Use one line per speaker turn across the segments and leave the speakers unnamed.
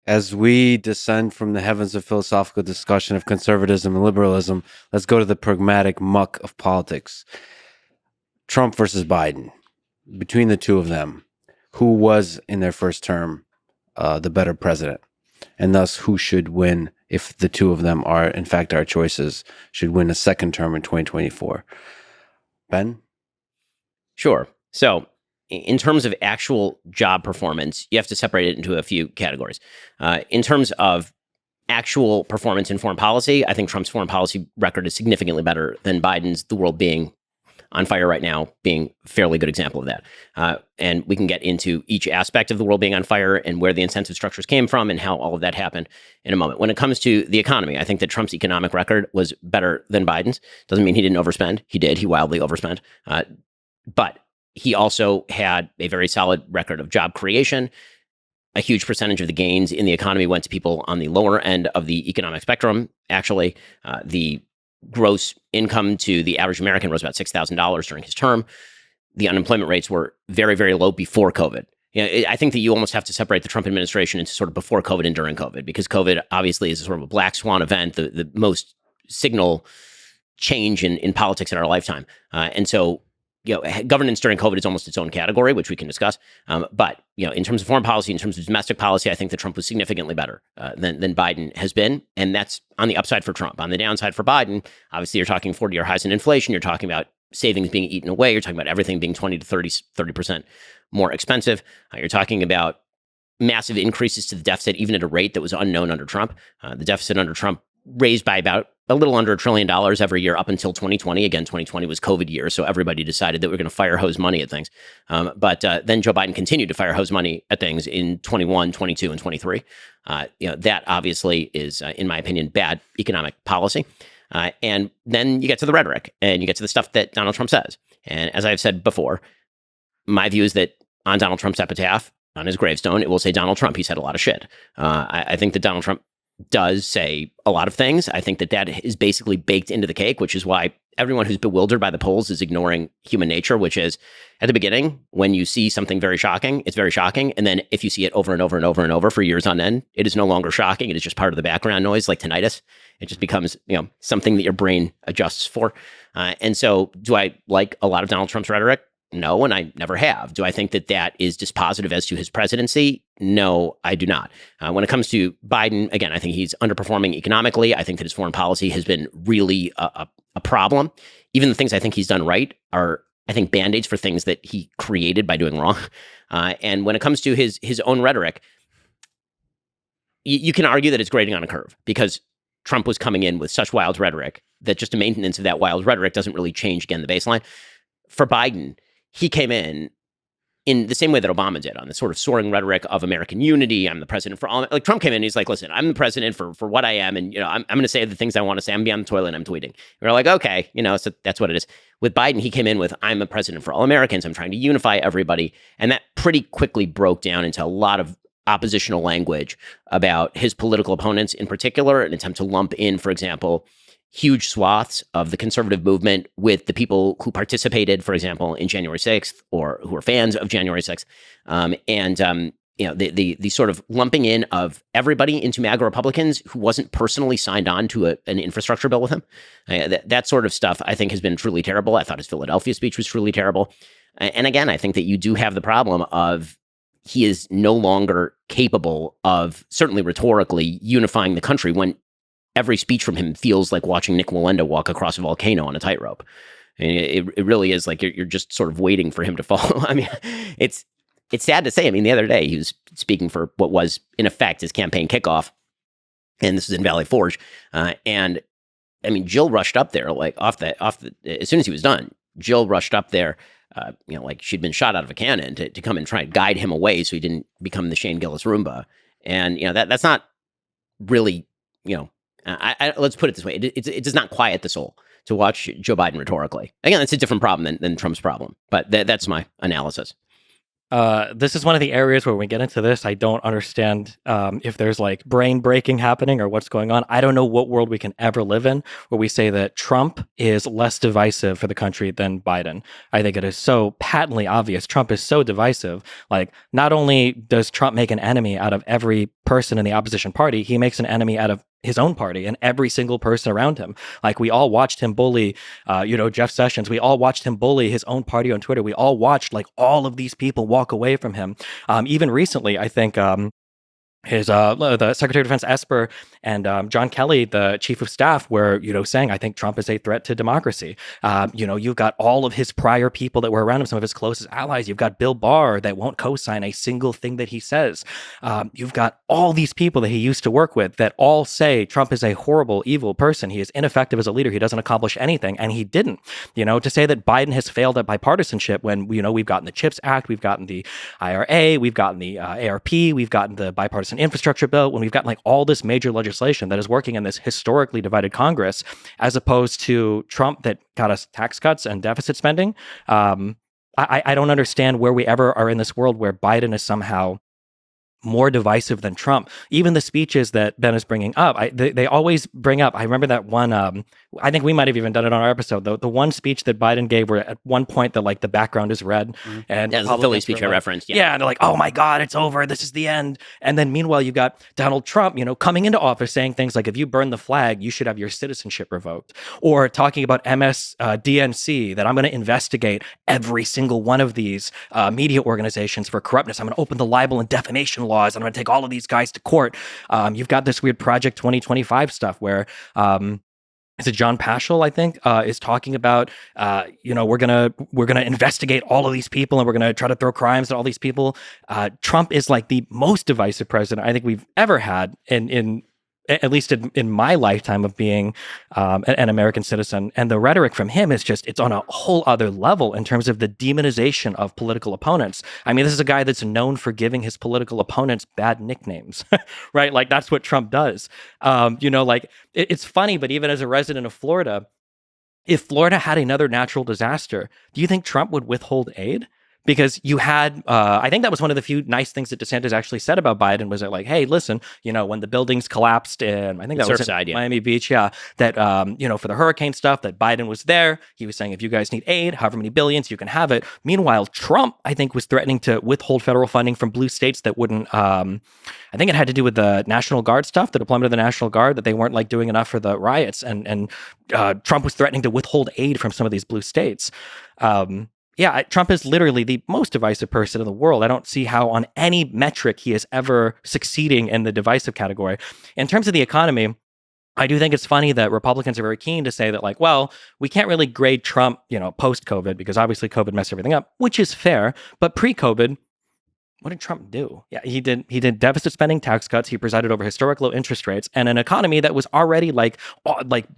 As we descend from the heavens of philosophical discussion of conservatism and liberalism, let's go to the pragmatic muck of politics. Trump versus Biden. Between the two of them, who was in their first term the better president? And thus, who should win if the two of them are, in fact, our choices, should win a second term in 2024? Ben?
Sure. So, in terms of actual job performance, you have to separate it into a few categories. In terms of actual performance in foreign policy, I think Trump's foreign policy record is significantly better than Biden's, the world being on fire right now being a fairly good example of that. And we can get into each aspect of the world being on fire and where the incentive structures came from and how all of that happened in a moment. When it comes to the economy, I think that Trump's economic record was better than Biden's. Doesn't mean he didn't overspend. He did. He wildly overspent. But he also had a very solid record of job creation. A huge percentage of the gains in the economy went to people on the lower end of the economic spectrum. Actually, the gross income to the average American was about $6,000 during his term. The unemployment rates were very, very low before COVID. I think that you almost have to separate the Trump administration into sort of before COVID and during COVID, because COVID obviously is sort of a black swan event, the most signal change in politics in our lifetime. And so, governance during COVID is almost its own category, which we can discuss. But, in terms of foreign policy, in terms of domestic policy, I think that Trump was significantly better than Biden has been. And that's on the upside for Trump. On the downside for Biden, obviously, you're talking 40-year highs in inflation. You're talking about savings being eaten away. You're talking about everything being 20 to 30% more expensive. You're talking about massive increases to the deficit, even at a rate that was unknown under Trump. The deficit under Trump raised by about a little under $1 trillion every year up until 2020. Again, 2020 was COVID year, so everybody decided that we're going to fire hose money at things. But then Joe Biden continued to fire hose money at things in 21, 22, and 23. That obviously is, in my opinion, bad economic policy. And then you get to the rhetoric, and you get to the stuff that Donald Trump says. And as I've said before, my view is that on Donald Trump's epitaph, on his gravestone, it will say Donald Trump. He said a lot of shit. I think that Donald Trump does say a lot of things. I think that is basically baked into the cake, which is why everyone who's bewildered by the polls is ignoring human nature, which is at the beginning, when you see something very shocking, it's very shocking. And then if you see it over and over and over and over for years on end, it is no longer shocking. It is just part of the background noise, like tinnitus. It just becomes, something that your brain adjusts for. And so do I like a lot of Donald Trump's rhetoric? No, and I never have. Do I think that is dispositive as to his presidency? No, I do not. When it comes to Biden, again, I think he's underperforming economically. I think that his foreign policy has been really a problem. Even the things I think he's done right are, I think, band-aids for things that he created by doing wrong. And when it comes to his own rhetoric, you can argue that it's grading on a curve, because Trump was coming in with such wild rhetoric that just a maintenance of that wild rhetoric doesn't really change, again, the baseline. For Biden, he came in the same way that Obama did, on the sort of soaring rhetoric of American unity. I'm the president for all. Like, Trump came in, he's like, listen, I'm the president for what I am. And, I'm going to say the things I want to say. I'm beyond the toilet and I'm tweeting. We're like, okay, so that's what it is. With Biden, he came in with, I'm a president for all Americans. I'm trying to unify everybody. And that pretty quickly broke down into a lot of oppositional language about his political opponents, in particular, an attempt to lump in, for example, huge swaths of the conservative movement with the people who participated, for example, in January 6th, or who are fans of January 6th. The sort of lumping in of everybody into MAGA Republicans who wasn't personally signed on to an infrastructure bill with him. That sort of stuff, I think, has been truly terrible. I thought his Philadelphia speech was truly terrible. And again, I think that you do have the problem of he is no longer capable of, certainly rhetorically, unifying the country when every speech from him feels like watching Nick Wallenda walk across a volcano on a tightrope. It really is like you're just sort of waiting for him to fall. I mean, it's sad to say. I mean, the other day he was speaking for what was in effect his campaign kickoff, and this was in Valley Forge. And I mean, Jill rushed up there like off the as soon as he was done. Jill rushed up there, like she'd been shot out of a cannon to come and try and guide him away so he didn't become the Shane Gillis Roomba. And that's not really let's put it this way. It does not quiet the soul to watch Joe Biden rhetorically. Again, that's a different problem than Trump's problem. But that's my analysis.
This is one of the areas where when we get into this, I don't understand if there's like brain breaking happening or what's going on. I don't know what world we can ever live in where we say that Trump is less divisive for the country than Biden. I think it is so patently obvious. Trump is so divisive. Like, not only does Trump make an enemy out of every person in the opposition party, he makes an enemy out of his own party and every single person around him. Like, we all watched him bully, Jeff Sessions. We all watched him bully his own party on Twitter. We all watched like all of these people walk away from him. Even recently, I think the Secretary of Defense Esper and John Kelly, the Chief of Staff, were saying, I think Trump is a threat to democracy. You've got all of his prior people that were around him, some of his closest allies. You've got Bill Barr that won't co-sign a single thing that he says. You've got all these people that he used to work with that all say Trump is a horrible, evil person. He is ineffective as a leader. He doesn't accomplish anything, and he didn't. To say that Biden has failed at bipartisanship when we've gotten the CHIPS Act, we've gotten the IRA, we've gotten the ARP, we've gotten the bipartisan infrastructure bill, when we've got like all this major legislation that is working in this historically divided Congress, as opposed to Trump that got us tax cuts and deficit spending. I don't understand where we ever are in this world where Biden is somehow more divisive than Trump. Even the speeches that Ben is bringing up, they always bring up. I remember that one. I think we might have even done it on our episode. The one speech that Biden gave, where at one point the background is red, and
the Philly speech I referenced.
Yeah, and they're like, "Oh my God, it's over. This is the end." And then meanwhile, you got Donald Trump, coming into office saying things like, "If you burn the flag, you should have your citizenship revoked," or talking about MSDNC, that I'm going to investigate every single one of these media organizations for corruptness. I'm going to open the libel and defamation laws. I'm going to take all of these guys to court. You've got this weird Project 2025 stuff where is it John Paschal, I think, is talking about, we're gonna investigate all of these people and we're gonna try to throw crimes at all these people. Trump is like the most divisive president I think we've ever had in at least in my lifetime of being an American citizen. And the rhetoric from him is it's on a whole other level in terms of the demonization of political opponents. I mean, this is a guy that's known for giving his political opponents bad nicknames, right? Like, that's what Trump does. It's funny, but even as a resident of Florida, if Florida had another natural disaster, do you think Trump would withhold aid? Because you had, I think that was one of the few nice things that DeSantis actually said about Biden, was that like, hey, listen, when the buildings collapsed in, I think that was in Miami Beach, that, for the hurricane stuff, that Biden was there. He was saying, if you guys need aid, however many billions, you can have it. Meanwhile, Trump, I think, was threatening to withhold federal funding from blue states that wouldn't, I think it had to do with the National Guard stuff, the deployment of the National Guard, that they weren't like doing enough for the riots. And Trump was threatening to withhold aid from some of these blue states. Trump is literally the most divisive person in the world. I don't see how on any metric he is ever succeeding in the divisive category. In terms of the economy, I do think it's funny that Republicans are very keen to say that, like, well, we can't really grade Trump, post-COVID, because obviously COVID messed everything up, which is fair. But pre-COVID, what did Trump do? Yeah, he did deficit spending, tax cuts. He presided over historic low interest rates and an economy that was already like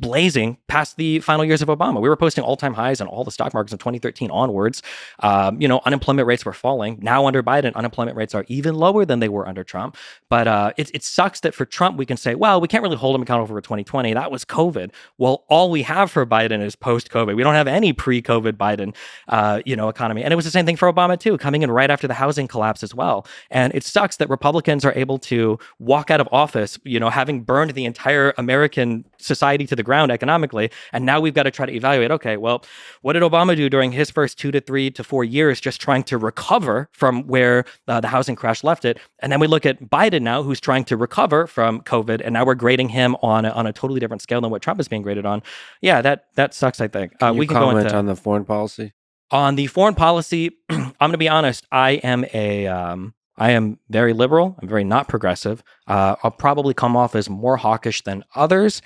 blazing past the final years of Obama. We were posting all-time highs on all the stock markets in 2013 onwards. Unemployment rates were falling. Now under Biden, unemployment rates are even lower than they were under Trump. But it sucks that for Trump, we can say, well, we can't really hold him accountable for 2020. That was COVID. Well, all we have for Biden is post-COVID. We don't have any pre-COVID Biden, economy. And it was the same thing for Obama too, coming in right after the housing collapse as well. And it sucks that Republicans are able to walk out of office, having burned the entire American society to the ground economically. And now we've got to try to evaluate, okay, well, what did Obama do during his first 2 to 3 to 4 years, just trying to recover from where the housing crash left it? And then we look at Biden now, who's trying to recover from COVID. And now we're grading him on a totally different scale than what Trump is being graded on. Yeah, that sucks, I think.
We can comment on the foreign policy?
On the foreign policy, I'm going to be honest. I am very liberal. I'm very not progressive. I'll probably come off as more hawkish than others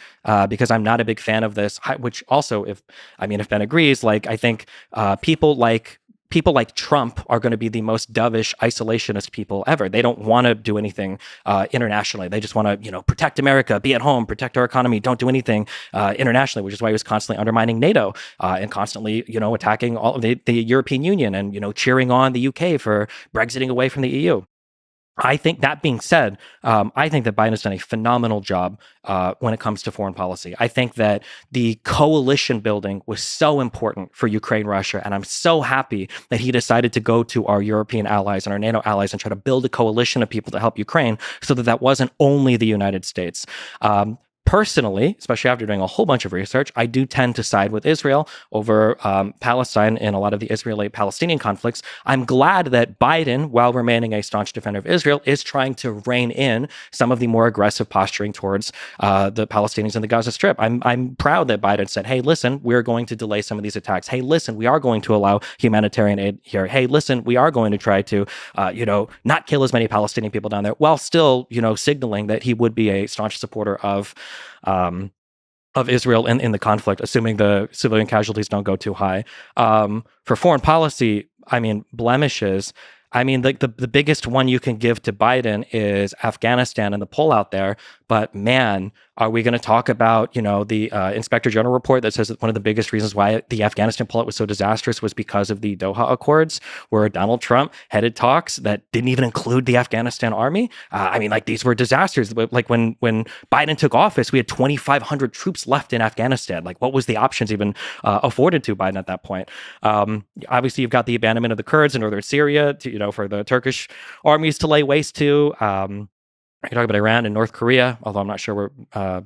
because I'm not a big fan of this. Which also, if Ben agrees, like I think people like Trump are going to be the most dovish, isolationist people ever. They don't want to do anything internationally. They just want to, protect America, be at home, protect our economy, don't do anything internationally, which is why he was constantly undermining NATO and constantly, attacking all of the European Union and, cheering on the UK for Brexiting away from the EU. I think that being said, I think that Biden has done a phenomenal job when it comes to foreign policy. I think that the coalition building was so important for Ukraine, Russia, and I'm so happy that he decided to go to our European allies and our NATO allies and try to build a coalition of people to help Ukraine so that wasn't only the United States. Personally, especially after doing a whole bunch of research, I do tend to side with Israel over Palestine in a lot of the Israeli-Palestinian conflicts. I'm glad that Biden, while remaining a staunch defender of Israel, is trying to rein in some of the more aggressive posturing towards the Palestinians in the Gaza Strip. I'm proud that Biden said, hey, listen, we're going to delay some of these attacks. Hey, listen, we are going to allow humanitarian aid here. Hey, listen, we are going to try to, not kill as many Palestinian people down there, while still, signaling that he would be a staunch supporter of Israel in the conflict, assuming the civilian casualties don't go too high. For foreign policy, blemishes. The biggest one you can give to Biden is Afghanistan and the pullout there. But man, are we going to talk about, the Inspector General report that says that one of the biggest reasons why the Afghanistan pullout was so disastrous was because of the Doha Accords, where Donald Trump headed talks that didn't even include the Afghanistan army? These were disasters. Like when Biden took office, we had 2,500 troops left in Afghanistan. Like, what was the options even afforded to Biden at that point? Obviously, you've got the abandonment of the Kurds in northern Syria, for the Turkish armies to lay waste to. I can talk about Iran and North Korea, although I'm not sure where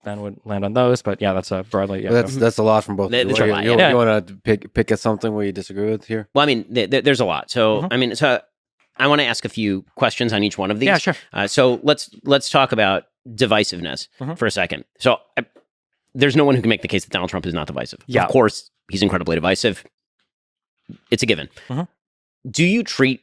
Ben would land on those. But yeah, that's broadly. Yeah,
that's a lot from both. You want to pick at something where you disagree with here?
Well, there's a lot. So so I want to ask a few questions on each one of these.
Yeah, sure.
So let's talk about divisiveness for a second. So there's no one who can make the case that Donald Trump is not divisive.
Yeah.
Of course, he's incredibly divisive. It's a given. Do you treat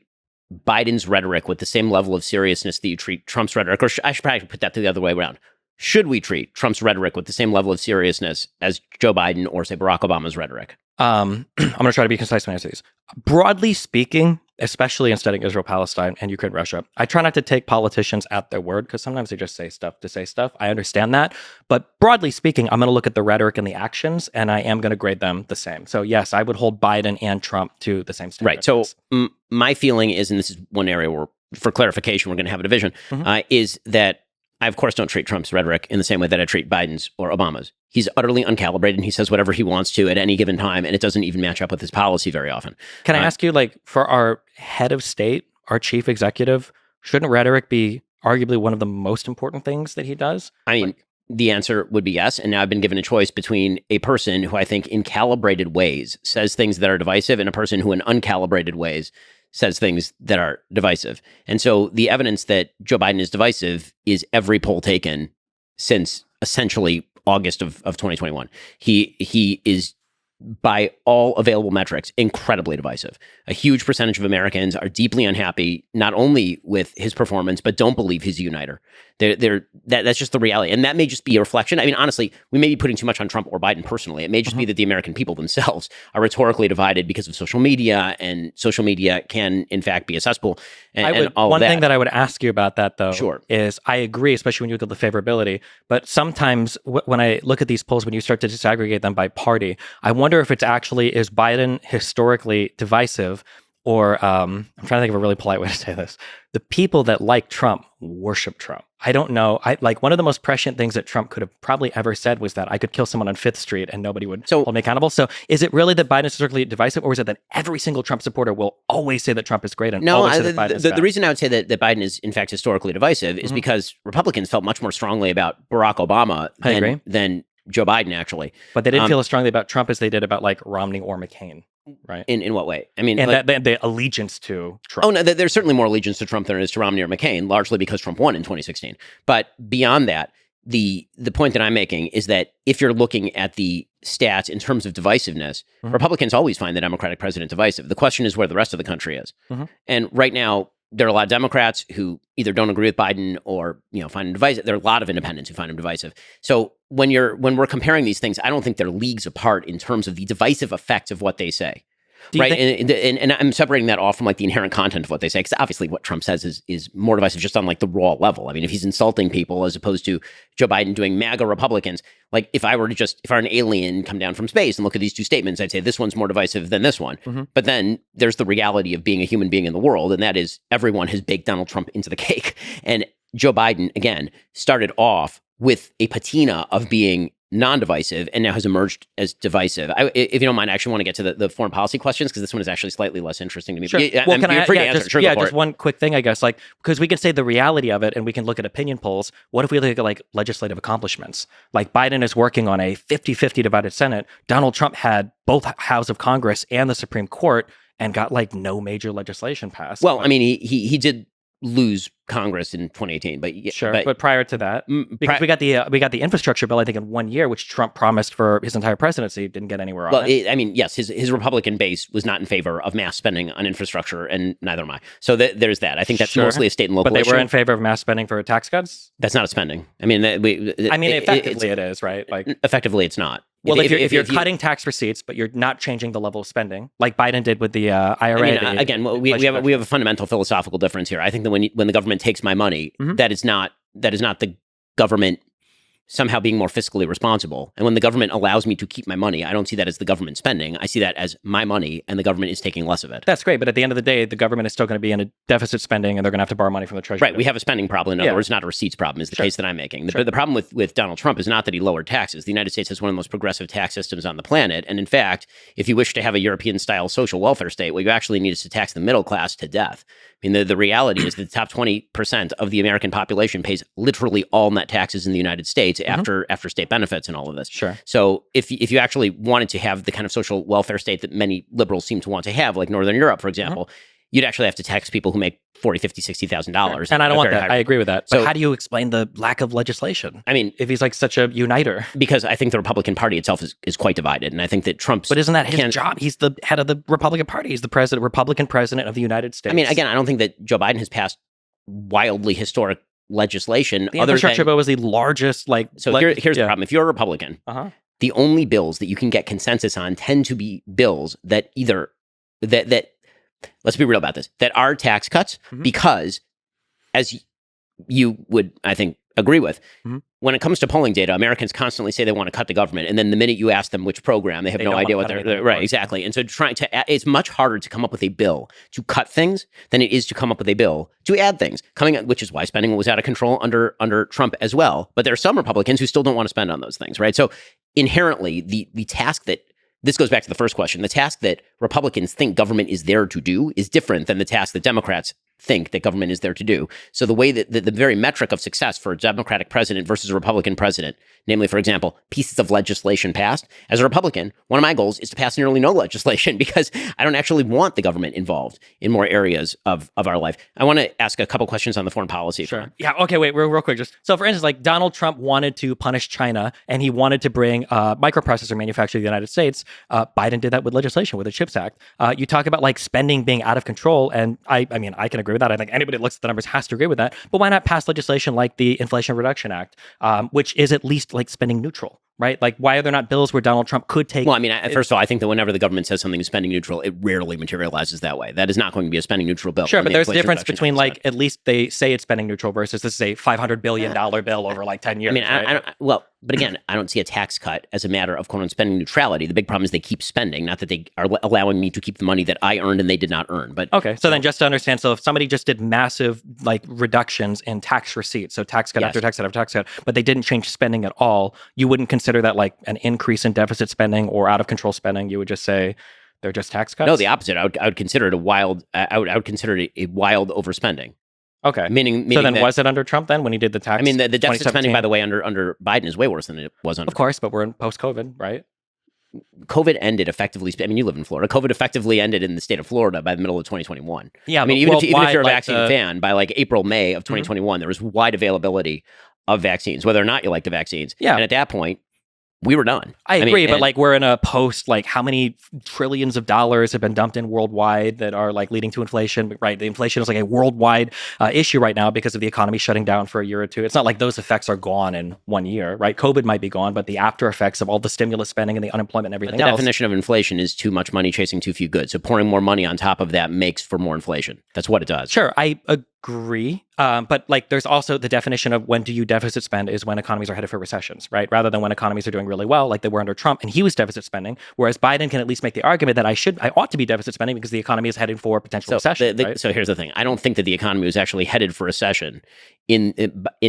Biden's rhetoric with the same level of seriousness that you treat Trump's rhetoric? Or I should probably put that the other way around. Should we treat Trump's rhetoric with the same level of seriousness as Joe Biden or, say, Barack Obama's rhetoric?
I'm going to try to be concise when I answer these. Broadly speaking, especially in studying Israel, Palestine, and Ukraine, Russia, I try not to take politicians at their word because sometimes they just say stuff to say stuff. I understand that. But broadly speaking, I'm going to look at the rhetoric and the actions, and I am going to grade them the same. So yes, I would hold Biden and Trump to the same standard.
Right. So my feeling is, and this is one area where, for clarification, we're going to have a division, is that I, of course, don't treat Trump's rhetoric in the same way that I treat Biden's or Obama's. He's utterly uncalibrated, and he says whatever he wants to at any given time, and it doesn't even match up with his policy very often.
Can I ask you, for our head of state, our chief executive, shouldn't rhetoric be arguably one of the most important things that he does?
The answer would be yes. And now I've been given a choice between a person who I think in calibrated ways says things that are divisive and a person who in uncalibrated ways says things that are divisive. And so the evidence that Joe Biden is divisive is every poll taken since essentially August of 2021. He is, by all available metrics, incredibly divisive. A huge percentage of Americans are deeply unhappy, not only with his performance, but don't believe he's a uniter. That's just the reality. And that may just be a reflection. Honestly, we may be putting too much on Trump or Biden personally. It may just be that the American people themselves are rhetorically divided because of social media, and social media can, in fact, be a cesspool.
One thing that I would ask you about that, though,
sure,
is I agree, especially when you look at the favorability. But sometimes when I look at these polls, when you start to disaggregate them by party, I wonder if it's actually, is Biden historically divisive, or I'm trying to think of a really polite way to say this. The people that like Trump worship Trump. I don't know. One of the most prescient things that Trump could have probably ever said was that I could kill someone on 5th Street and nobody would hold me accountable. So is it really that Biden is historically divisive, or is it that every single Trump supporter will always say that Trump is great and always say that Biden is bad?
The reason I would say that Biden is, in fact, historically divisive is because Republicans felt much more strongly about Barack Obama than Joe Biden, actually.
But they didn't feel as strongly about Trump as they did about Romney or McCain. Right.
In what way?
And the allegiance to Trump.
Oh, no, there's certainly more allegiance to Trump than there is to Romney or McCain, largely because Trump won in 2016. But beyond that, the point that I'm making is that if you're looking at the stats in terms of divisiveness, Republicans always find the Democratic president divisive. The question is where the rest of the country is. And right now, there are a lot of Democrats who either don't agree with Biden or find him divisive. There are a lot of independents who find him divisive. So when we're comparing these things, I don't think they're leagues apart in terms of the divisive effects of what they say. Right. And I'm separating that off from the inherent content of what they say, because obviously what Trump says is more divisive just on the raw level. If he's insulting people as opposed to Joe Biden doing MAGA Republicans, if I were an alien come down from space and look at these two statements, I'd say this one's more divisive than this one. But then there's the reality of being a human being in the world, and that is everyone has baked Donald Trump into the cake. And Joe Biden, again, started off with a patina of being non-divisive and now has emerged as divisive. If you don't mind, I actually want to get to the foreign policy questions because this one is actually slightly less interesting to me.
Sure.
Well, can you're free to answer. Sure,
just one quick thing, I guess, like, because we can say the reality of it and we can look at opinion polls. What if we look at like legislative accomplishments? Like Biden is working on a 50-50 divided Senate. Donald Trump had both houses of Congress and the Supreme Court and got like no major legislation passed.
Well, I mean, he did lose Congress in 2018, but
sure. But prior to that, because we got the infrastructure bill, I think in 1 year, which Trump promised for his entire presidency, didn't get anywhere on it.
I mean, yes, his Republican base was not in favor of mass spending on infrastructure, and neither am I. So there's that. I think that's mostly a state and local issue.
But they were in favor of mass spending for tax cuts?
That's not a spending. I mean,
effectively it is, right? Like
effectively, it's not.
Well, if you're cutting tax receipts, but you're not changing the level of spending, like Biden did with the IRA.
I mean, we have a fundamental philosophical difference here. I think that when the government takes my money, that is not the government somehow being more fiscally responsible. And when the government allows me to keep my money, I don't see that as the government spending. I see that as my money, and the government is taking less of it.
That's great, but at the end of the day, the government is still going to be in a deficit spending, and they're going to have to borrow money from the Treasury.
Right, we have a spending problem. In other words, not a receipts problem, is the case that I'm making. The problem with Donald Trump is not that he lowered taxes. The United States has one of the most progressive tax systems on the planet. And in fact, if you wish to have a European-style social welfare state, what you actually need is to tax the middle class to death. I mean, the reality is that the top 20% of the American population pays literally all net taxes in the United States after state benefits and all of this.
Sure.
So if you actually wanted to have the kind of social welfare state that many liberals seem to want to have, like Northern Europe, for example, you'd actually have to tax people who make $40,000, $50,000, $60,000.
And I don't want that. I agree with that. But how do you explain the lack of legislation?
I mean,
if he's like such a uniter.
Because I think the Republican Party itself is quite divided. And I think that Trump's...
But isn't that his job? He's the head of the Republican Party. He's the Republican president of the United States.
I mean, again, I don't think that Joe Biden has passed wildly historic legislation.
The infrastructure bill was the largest, here's
the problem. If you're a Republican, the only bills that you can get consensus on tend to be bills that either that let's be real about this, that are tax cuts, because as you would, I think, agree with, when it comes to polling data, Americans constantly say they want to cut the government, and then the minute you ask them which program, they have no idea what they're right, exactly. And so it's much harder to come up with a bill to cut things than it is to come up with a bill to add things, which is why spending was out of control under Trump as well. But there are some Republicans who still don't want to spend on those things, right? So inherently, the task that this goes back to the first question. The task that Republicans think government is there to do is different than the task that Democrats think that government is there to do. So the way that the very metric of success for a Democratic president versus a Republican president, namely, for example, pieces of legislation passed, as a Republican, one of my goals is to pass nearly no legislation because I don't actually want the government involved in more areas of our life. I want to ask a couple questions on the foreign policy.
Sure. Yeah. Okay. Wait, real quick. So for instance, like Donald Trump wanted to punish China and he wanted to bring microprocessor manufacturing to the United States. Biden did that with legislation, with the CHIPS Act. You talk about like spending being out of control. And I mean, I can agree with that. I think anybody that looks at the numbers has to agree with that. But why not pass legislation like the Inflation Reduction Act, which is at least like spending neutral, right? Like, why are there not bills where Donald Trump could take...
Well, I mean, first of all, I think that whenever the government says something is spending neutral, it rarely materializes that way. That is not going to be a spending neutral bill.
Sure, but there's a difference between like, at least they say it's spending neutral versus this is a $500 billion bill over like 10 years.
I mean,
right?
But again, I don't see a tax cut as a matter of quote unquote spending neutrality. The big problem is they keep spending, not that they are allowing me to keep the money that I earned and they did not earn. But
okay, so then just to understand, so if somebody just did massive like reductions in tax receipts, so tax cut after tax cut after tax cut, but they didn't change spending at all, you wouldn't consider that like an increase in deficit spending or out of control spending. You would just say they're just tax cuts.
No, the opposite. I would consider it a wild. I would consider it a wild overspending.
Okay.
Meaning
so then
that,
was it under Trump then when he did the tax?
I mean, the deficit spending, by the way, under Biden is way worse than it was under.
Of course, but we're in post-COVID, right?
COVID ended effectively. I mean, you live in Florida. COVID effectively ended in the state of Florida by the middle of 2021.
Yeah,
I mean, even if you're a vaccine fan, by like April, May of 2021, there was wide availability of vaccines, whether or not you like the vaccines.
Yeah.
And at that point, we were done.
I agree, but like we're in a post, like how many trillions of dollars have been dumped in worldwide that are like leading to inflation, right? The inflation is like a worldwide issue right now because of the economy shutting down for a year or two. It's not like those effects are gone in 1 year, right? COVID might be gone, but the after effects of all the stimulus spending and the unemployment and everything else.
The definition of inflation is too much money chasing too few goods. So pouring more money on top of that makes for more inflation. That's what it does.
Sure, I agree agree. But like, there's also the definition of when do you deficit spend is when economies are headed for recessions, right? Rather than when economies are doing really well, like they were under Trump, and he was deficit spending. Whereas Biden can at least make the argument that I ought to be deficit spending because the economy is heading for potential recession. Right?
So here's the thing: I don't think that the economy was actually headed for recession. In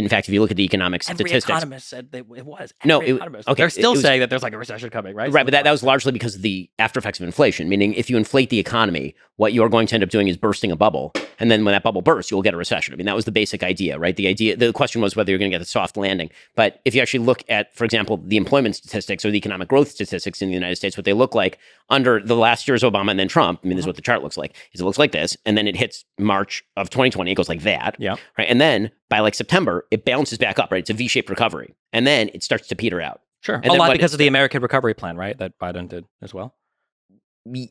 fact, if you look at the economic statistics,
economist said that it was.
Okay,
they're still saying that there's like a recession coming, right?
Right, but that was largely because of the after effects of inflation. Meaning, if you inflate the economy, what you're going to end up doing is bursting a bubble, and then when that bubble bursts, you'll get a recession. I mean, that was the basic idea, right? The question was whether you're going to get a soft landing. But if you actually look at, for example, the employment statistics or the economic growth statistics in the United States, what they look like under the last year's Obama and then Trump, I mean, this is what the chart looks like. Is it looks like this, and then it hits March of 2020, it goes like that,
yeah,
right, and then by like September, it bounces back up, right? It's a V-shaped recovery, and then it starts to peter out.
Sure,
and
a lot because of the American Recovery Plan, right? That Biden did as well.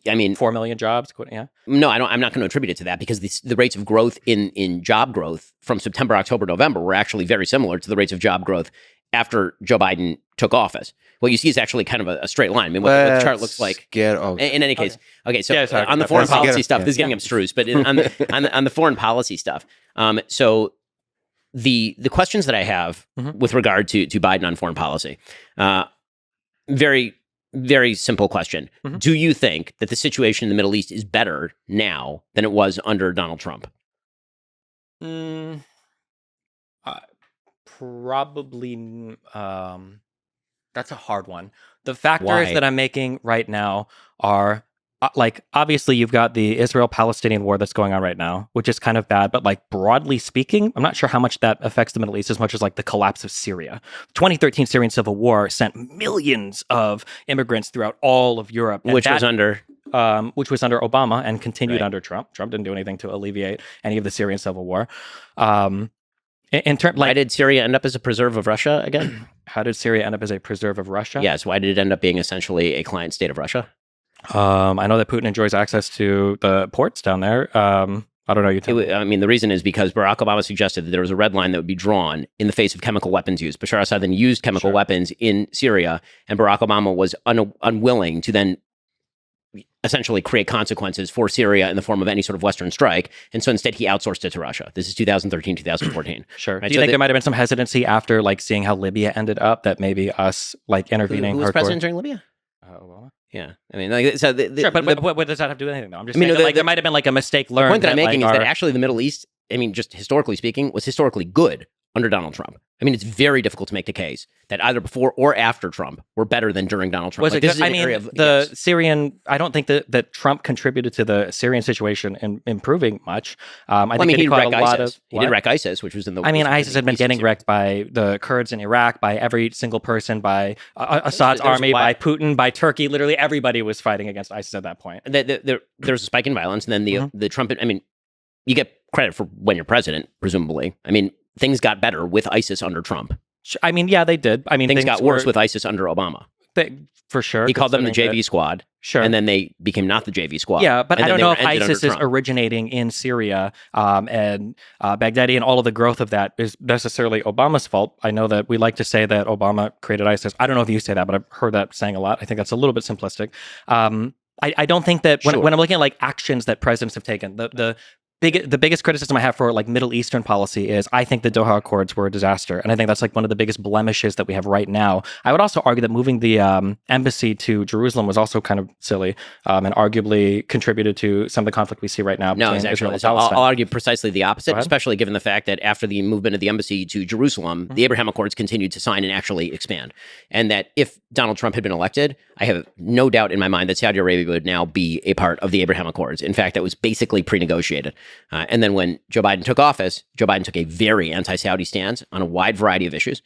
I mean,
4 million jobs. Yeah.
No, I'm not going to attribute it to that because the rates of growth in job growth from September, October, November were actually very similar to the rates of job growth after Joe Biden took office. What you see is actually kind of a straight line. I mean, what the chart looks like. In any case, okay. So on the foreign policy stuff, this is getting abstruse, but on the foreign policy stuff, so the questions that I have with regard to Biden on foreign policy, very, very simple question. Do you think that the situation in the Middle East is better now than it was under Donald Trump?
Probably. That's a hard one. The factors that I'm making right now are like, obviously you've got the Israel-Palestinian war that's going on right now, which is kind of bad. But like, broadly speaking, I'm not sure how much that affects the Middle East as much as like the collapse of Syria. 2013 Syrian civil war sent millions of immigrants throughout all of Europe.
Which was under
Obama and continued under Trump. Trump didn't do anything to alleviate any of the Syrian civil war. Why
did Syria end up as a preserve of Russia again?
How did Syria end up as a preserve of Russia?
Yes. Why did it end up being essentially a client state of Russia?
I know that Putin enjoys access to the ports down there. I don't know.
The reason is because Barack Obama suggested that there was a red line that would be drawn in the face of chemical weapons use. Bashar Assad then used chemical weapons in Syria, and Barack Obama was unwilling to then essentially create consequences for Syria in the form of any sort of Western strike. And so instead he outsourced it to Russia. This is 2013, 2014.
Sure. Right? Do you think there might have been some hesitancy after like seeing how Libya ended up that maybe us like intervening?
Who was president during Libya?
Obama.
Yeah. I mean, like, so
sure, but what does that have to do with anything though? I'm just saying there might have been like a mistake learned.
The point that I'm making is that actually the Middle East, just historically speaking, was historically good under Donald Trump. It's very difficult to make the case that either before or after Trump were better than during Donald Trump.
Was it? Syrian. I don't think that Trump contributed to the Syrian situation in improving much. I think he caught a lot of.
He did wreck ISIS, which was in the.
ISIS had been getting wrecked by the Kurds in Iraq, by every single person, by Assad's army, by Putin, by Turkey. Literally everybody was fighting against ISIS at that point.
There's a spike in violence, and then the Trump. You get credit for when you're president, presumably. Things got better with ISIS under Trump.
Yeah, they did.
Things got worse with ISIS under Obama.
For sure.
He called them the JV squad.
Sure.
And then they became not the JV squad.
Yeah, but I don't know if ISIS is originating in Syria and Baghdadi, and all of the growth of that is necessarily Obama's fault. I know that we like to say that Obama created ISIS. I don't know if you say that, but I've heard that saying a lot. I think that's a little bit simplistic. I don't think that when I'm looking at like actions that presidents have taken, the biggest criticism I have for like Middle Eastern policy is I think the Doha Accords were a disaster. And I think that's like one of the biggest blemishes that we have right now. I would also argue that moving the embassy to Jerusalem was also kind of silly and arguably contributed to some of the conflict we see right now.
No, exactly. I'll argue precisely the opposite, especially given the fact that after the movement of the embassy to Jerusalem, the Abraham Accords continued to sign and actually expand. And that if Donald Trump had been elected, I have no doubt in my mind that Saudi Arabia would now be a part of the Abraham Accords. In fact, that was basically pre-negotiated. And then when Joe Biden took office, Joe Biden took a very anti-Saudi stance on a wide variety of issues.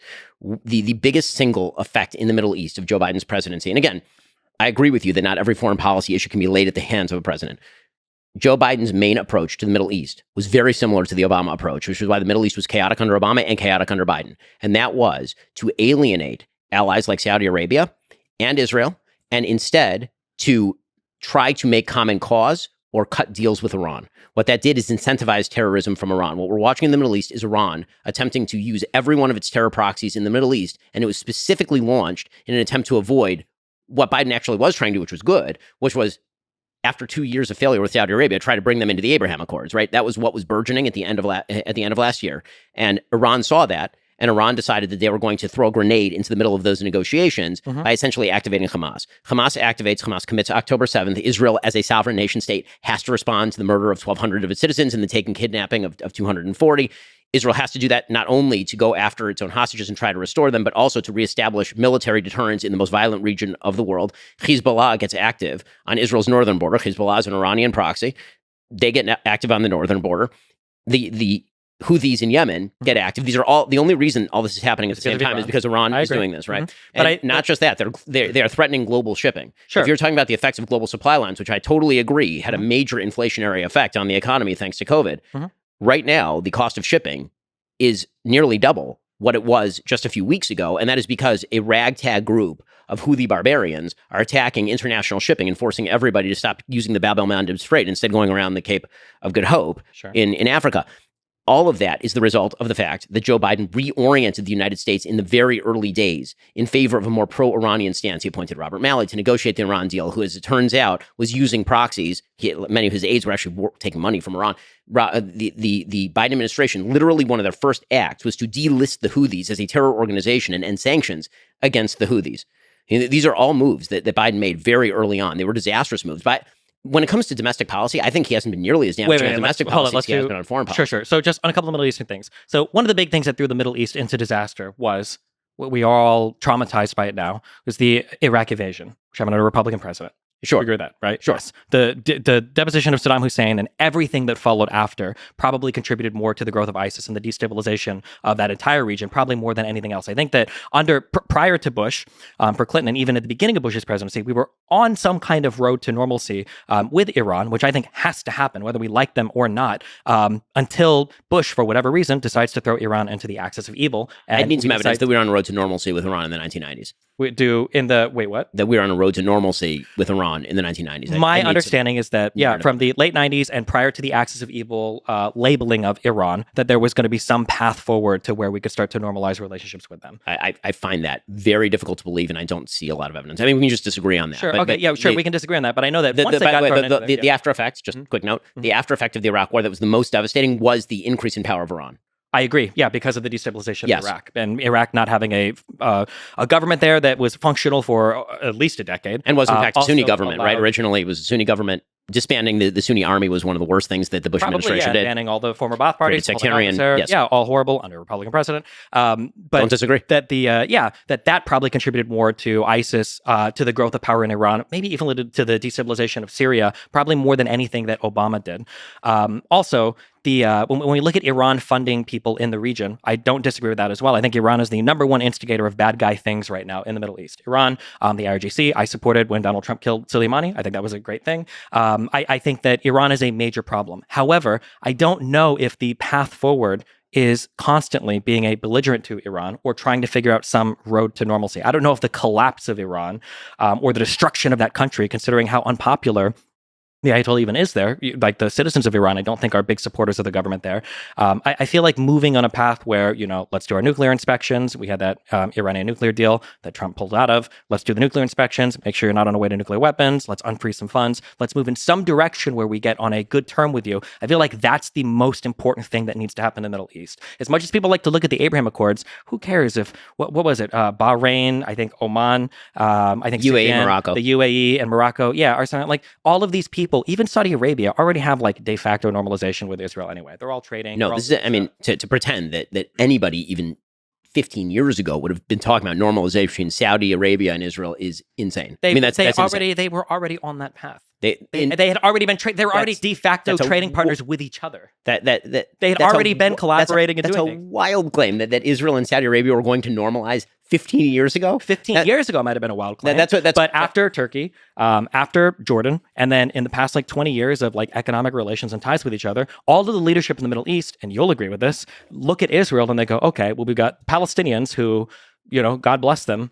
The biggest single effect in the Middle East of Joe Biden's presidency, and again, I agree with you that not every foreign policy issue can be laid at the hands of a president. Joe Biden's main approach to the Middle East was very similar to the Obama approach, which is why the Middle East was chaotic under Obama and chaotic under Biden. And that was to alienate allies like Saudi Arabia and Israel, and instead to try to make common cause or cut deals with Iran. What that did is incentivize terrorism from Iran. What we're watching in the Middle East is Iran attempting to use every one of its terror proxies in the Middle East, and it was specifically launched in an attempt to avoid what Biden actually was trying to do, which was good, which was after 2 years of failure with Saudi Arabia, try to bring them into the Abraham Accords, right? That was what was burgeoning at the end of last year. And Iran saw that, and Iran decided that they were going to throw a grenade into the middle of those negotiations by essentially activating Hamas. Hamas commits October 7th. Israel, as a sovereign nation state, has to respond to the murder of 1,200 of its citizens and the taken kidnapping of 240. Israel has to do that not only to go after its own hostages and try to restore them, but also to reestablish military deterrence in the most violent region of the world. Hezbollah gets active on Israel's northern border. Hezbollah is an Iranian proxy. They get active on the northern border. The Houthis in Yemen get active. These are all the only reason all this is happening at the same time is because Iran is doing this, right? And not just that, they are threatening global shipping.
Sure.
If you're talking about the effects of global supply lines, which I totally agree had a major inflationary effect on the economy thanks to COVID, right now the cost of shipping is nearly double what it was just a few weeks ago, and that is because a ragtag group of Houthi barbarians are attacking international shipping and forcing everybody to stop using the Bab el-Mandeb Strait and instead going around the Cape of Good Hope in Africa. All of that is the result of the fact that Joe Biden reoriented the United States in the very early days in favor of a more pro-Iranian stance. He appointed Robert Malley to negotiate the Iran deal, who, as it turns out, was using proxies. Many of his aides were actually taking money from Iran. The Biden administration, literally one of their first acts was to delist the Houthis as a terror organization and end sanctions against the Houthis. These are all moves that Biden made very early on. They were disastrous moves. But when it comes to domestic policy, I think he hasn't been nearly as damaging on domestic policy as he has been on foreign policy.
Sure. So just on a couple of Middle Eastern things. So one of the big things that threw the Middle East into disaster was what we are all traumatized by it now, was the Iraq invasion, which happened under a Republican president.
Sure.
You agree with that, right?
Sure.
Yes. The deposition of Saddam Hussein and everything that followed after probably contributed more to the growth of ISIS and the destabilization of that entire region, probably more than anything else. I think that prior to Bush, for Clinton, and even at the beginning of Bush's presidency, we were on some kind of road to normalcy with Iran, which I think has to happen, whether we like them or not, until Bush, for whatever reason, decides to throw Iran into the axis of evil.
I need some evidence that we were on a road to normalcy with Iran in the 1990s.
Wait, what?
That we were on a road to normalcy with Iran in the 1990s.
My understanding is that, from the late 90s and prior to the axis of evil labeling of Iran, that there was going to be some path forward to where we could start to normalize relationships with them.
I find that very difficult to believe, and I don't see a lot of evidence. I mean, we can just disagree on that.
Sure, we can disagree on that, but I know that
the after effects, just a quick note, the after effect of the Iraq War that was the most devastating was the increase in power of Iran.
I agree. Yeah, because of the destabilization of Iraq and Iraq not having a government there that was functional for at least a decade,
and was in fact a Sunni government. Right? Originally, it was a Sunni government. Disbanding the Sunni army was one of the worst things that the Bush administration did.
Banning all the former Ba'ath parties,
sectarian,
all horrible under a Republican president. But
don't disagree
that that probably contributed more to ISIS, to the growth of power in Iran, maybe even to the destabilization of Syria, probably more than anything that Obama did. Also, when we look at Iran funding people in the region, I don't disagree with that as well. I think Iran is the number one instigator of bad guy things right now in the Middle East. Iran, the IRGC, I supported when Donald Trump killed Soleimani. I think that was a great thing. I think that Iran is a major problem. However, I don't know if the path forward is constantly being a belligerent to Iran or trying to figure out some road to normalcy. I don't know if the collapse of Iran or the destruction of that country, considering how unpopular the Ayatollah even is there, like the citizens of Iran, I don't think are big supporters of the government there. I feel like moving on a path where, let's do our nuclear inspections. We had that Iranian nuclear deal that Trump pulled out of. Let's do the nuclear inspections. Make sure you're not on a way to nuclear weapons. Let's unfreeze some funds. Let's move in some direction where we get on a good term with you. I feel like that's the most important thing that needs to happen in the Middle East. As much as people like to look at the Abraham Accords, who cares if, what was it? Bahrain, I think Oman, I think
UAE,
Sudan,
Morocco.
The UAE and Morocco, are saying like all of these people, even Saudi Arabia, already have like de facto normalization with Israel anyway. They're all trading.
No, this is, to pretend that anybody even 15 years ago would have been talking about normalization between Saudi Arabia and Israel is insane.
They
insane.
were already on that path.
They
had already been they were already de facto trading partners with each other.
They
had already been collaborating and doing things.
That's a wild claim that Israel and Saudi Arabia were going to normalize 15 years ago.
15 years ago might have been a wild claim.
But
after Turkey, after Jordan, and then in the past 20 years of economic relations and ties with each other, all of the leadership in the Middle East, and you'll agree with this, look at Israel and they go, okay, well, we've got Palestinians who, God bless them,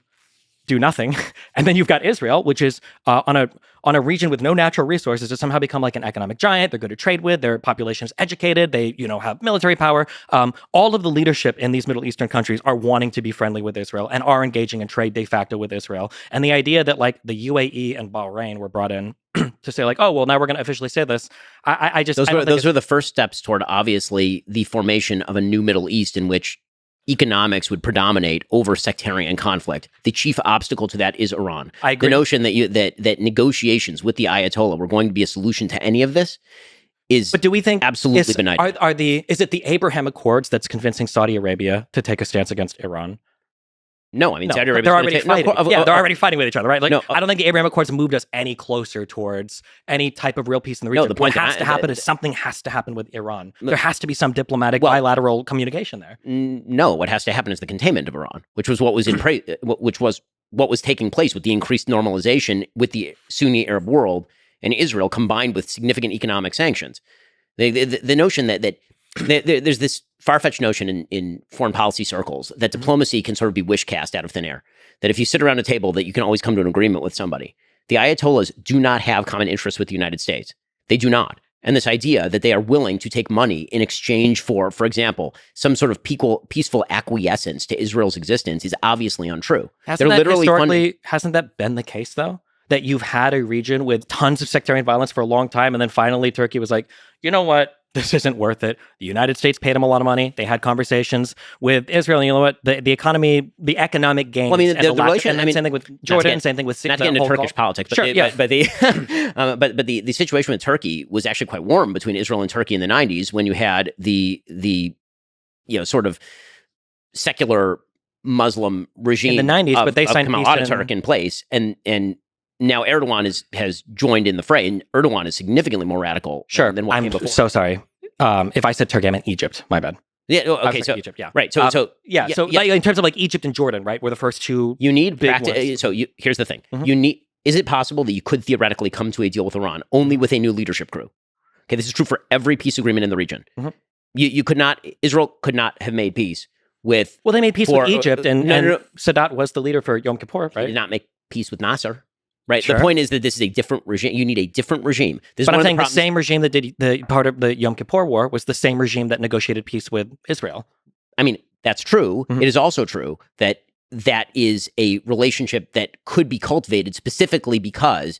do nothing. And then you've got Israel, which is on a region with no natural resources to somehow become like an economic giant. They're good to trade with. Their population is educated. They, have military power. All of the leadership in these Middle Eastern countries are wanting to be friendly with Israel and are engaging in trade de facto with Israel. And the idea that like the UAE and Bahrain were brought in to say like, oh, well, now we're going to officially say this. I just
those were the first steps toward obviously the formation of a new Middle East in which economics would predominate over sectarian conflict. The chief obstacle to that is Iran.
I agree.
The notion that negotiations with the Ayatollah were going to be a solution to any of this is,
but do we think
absolutely benighted.
Is it the Abraham Accords that's convincing Saudi Arabia to take a stance against Iran?
No, I mean, Saudi Arabia.
They're already fighting. They're already fighting with each other, right? Like, no, I don't think the Abraham Accords moved us any closer towards any type of real peace in the region.
No, the point
what has to happen is something has to happen with Iran. There has to be some diplomatic bilateral communication there.
No, what has to happen is the containment of Iran, which was what was what was taking place with the increased normalization with the Sunni Arab world and Israel, combined with significant economic sanctions. The notion that there's this far-fetched notion in foreign policy circles that diplomacy can sort of be wish-cast out of thin air. That if you sit around a table, that you can always come to an agreement with somebody. The Ayatollahs do not have common interests with the United States. They do not. And this idea that they are willing to take money in exchange for example, some sort of peaceful acquiescence to Israel's existence is obviously untrue.
Hasn't that been the case, though? That you've had a region with tons of sectarian violence for a long time, and then finally Turkey was like, you know what? This isn't worth it. The United States paid them a lot of money. They had conversations with Israel. And you know what? The economy, the economic gains.
Well, I mean, the relation.
Same thing with Jordan. Same thing with
not to get into Turkish politics, but
sure,
but the situation with Turkey was actually quite warm between Israel and Turkey in the 90s when you had the sort of secular Muslim regime
in the 90s, but they signed
Kemal Ataturk in place, and now Erdogan has joined in the fray, and Erdogan is significantly more radical than what came before.
So sorry. If I said Turkey, I meant Egypt. My bad.
Yeah. Okay. So
Egypt. Yeah.
Right.
Like, in terms of like Egypt and Jordan, right, were the first two.
You need
big ones.
So here's the thing. Is it possible that you could theoretically come to a deal with Iran only with a new leadership crew? Okay. This is true for every peace agreement in the region. You could not. Israel could not have made peace with.
Well, they made peace with Egypt, and Sadat was the leader for Yom Kippur, right?
They did not make peace with Nasser. Right.
Sure.
The point is that this is a different regime. You need a different regime.
But I'm saying the same regime that did the part of the Yom Kippur War was the same regime that negotiated peace with Israel.
I mean, that's true. It is also true that is a relationship that could be cultivated specifically because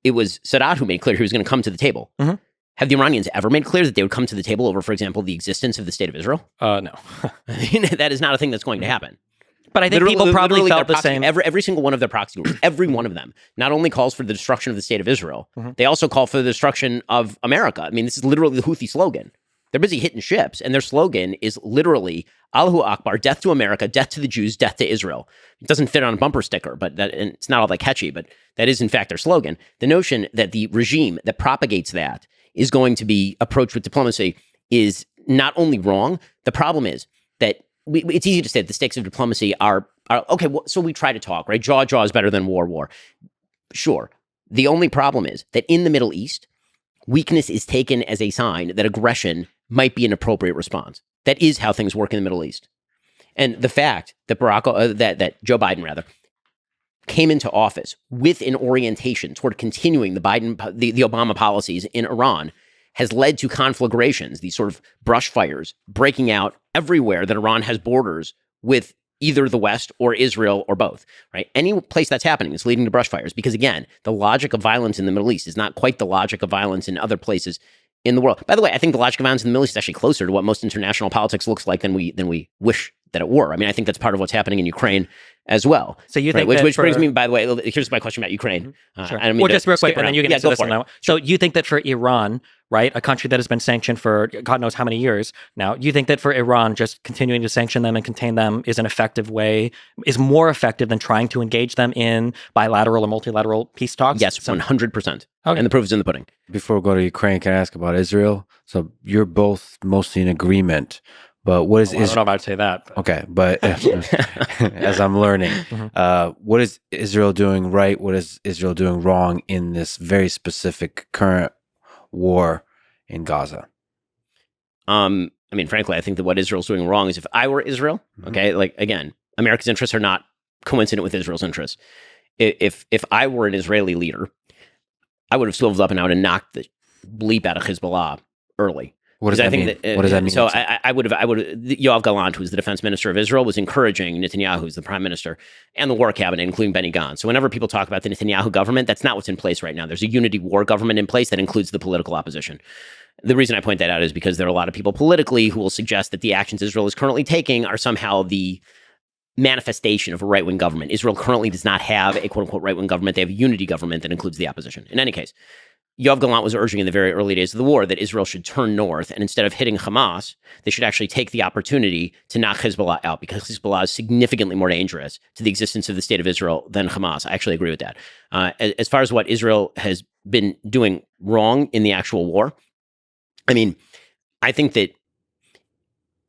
it was Sadat who made clear he was going to come to the table. Have the Iranians ever made clear that they would come to the table over, for example, the existence of the state of Israel?
No.
I mean, that is not a thing that's going to happen.
But I think people probably felt the same.
Every single one of their proxy groups, every one of them, not only calls for the destruction of the state of Israel, they also call for the destruction of America. I mean, this is literally the Houthi slogan. They're busy hitting ships, and their slogan is literally Allahu Akbar, death to America, death to the Jews, death to Israel. It doesn't fit on a bumper sticker, and it's not all that catchy, but that is in fact their slogan. The notion that the regime that propagates that is going to be approached with diplomacy is not only wrong. The problem is that it's easy to say that the stakes of diplomacy are okay. So we try to talk, right? Jaw is better than war. Sure. The only problem is that in the Middle East, weakness is taken as a sign that aggression might be an appropriate response. That is how things work in the Middle East. And the fact that that Joe Biden came into office with an orientation toward continuing the Obama policies in Iran has led to conflagrations, these sort of brush fires breaking out everywhere that Iran has borders with either the West or Israel or both, right? Any place that's happening is leading to brush fires because, again, the logic of violence in the Middle East is not quite the logic of violence in other places in the world. By the way, I think the logic of violence in the Middle East is actually closer to what most international politics looks like than we wish that it were. I mean, I think that's part of what's happening in Ukraine as well.
So you think
which brings me, by the way, here's my question about Ukraine.
Sure. Well, just real quick, and then you can answer this one. So you think that for Iran, right, a country that has been sanctioned for God knows how many years now, you think that for Iran, just continuing to sanction them and contain them is an effective way, is more effective than trying to engage them in bilateral or multilateral peace talks?
Yes, 100%.
Okay.
And the proof is in the pudding.
Before we go to Ukraine, can I ask about Israel? So you're both mostly in agreement. But what is
I don't know if I'd say that.
Okay, but as I'm learning, what is Israel doing right? What is Israel doing wrong in this very specific current war in Gaza?
I mean, frankly, I think that what Israel's doing wrong is if I were Israel, okay, like, again, America's interests are not coincident with Israel's interests. If I were an Israeli leader, I would have swiveled up and out and knocked the bleep out of Hezbollah early.
What does that mean? What does that mean?
So I would have. Yoav Gallant, who's the defense minister of Israel, was encouraging Netanyahu, who's the prime minister, and the war cabinet, including Benny Gantz. So whenever people talk about the Netanyahu government, that's not what's in place right now. There's a unity war government in place that includes the political opposition. The reason I point that out is because there are a lot of people politically who will suggest that the actions Israel is currently taking are somehow the manifestation of a right-wing government. Israel currently does not have a quote-unquote right-wing government. They have a unity government that includes the opposition. In any case, Yoav Gallant was urging in the very early days of the war that Israel should turn north, and instead of hitting Hamas, they should actually take the opportunity to knock Hezbollah out, because Hezbollah is significantly more dangerous to the existence of the state of Israel than Hamas. I actually agree with that. As far as what Israel has been doing wrong in the actual war, I mean, I think that,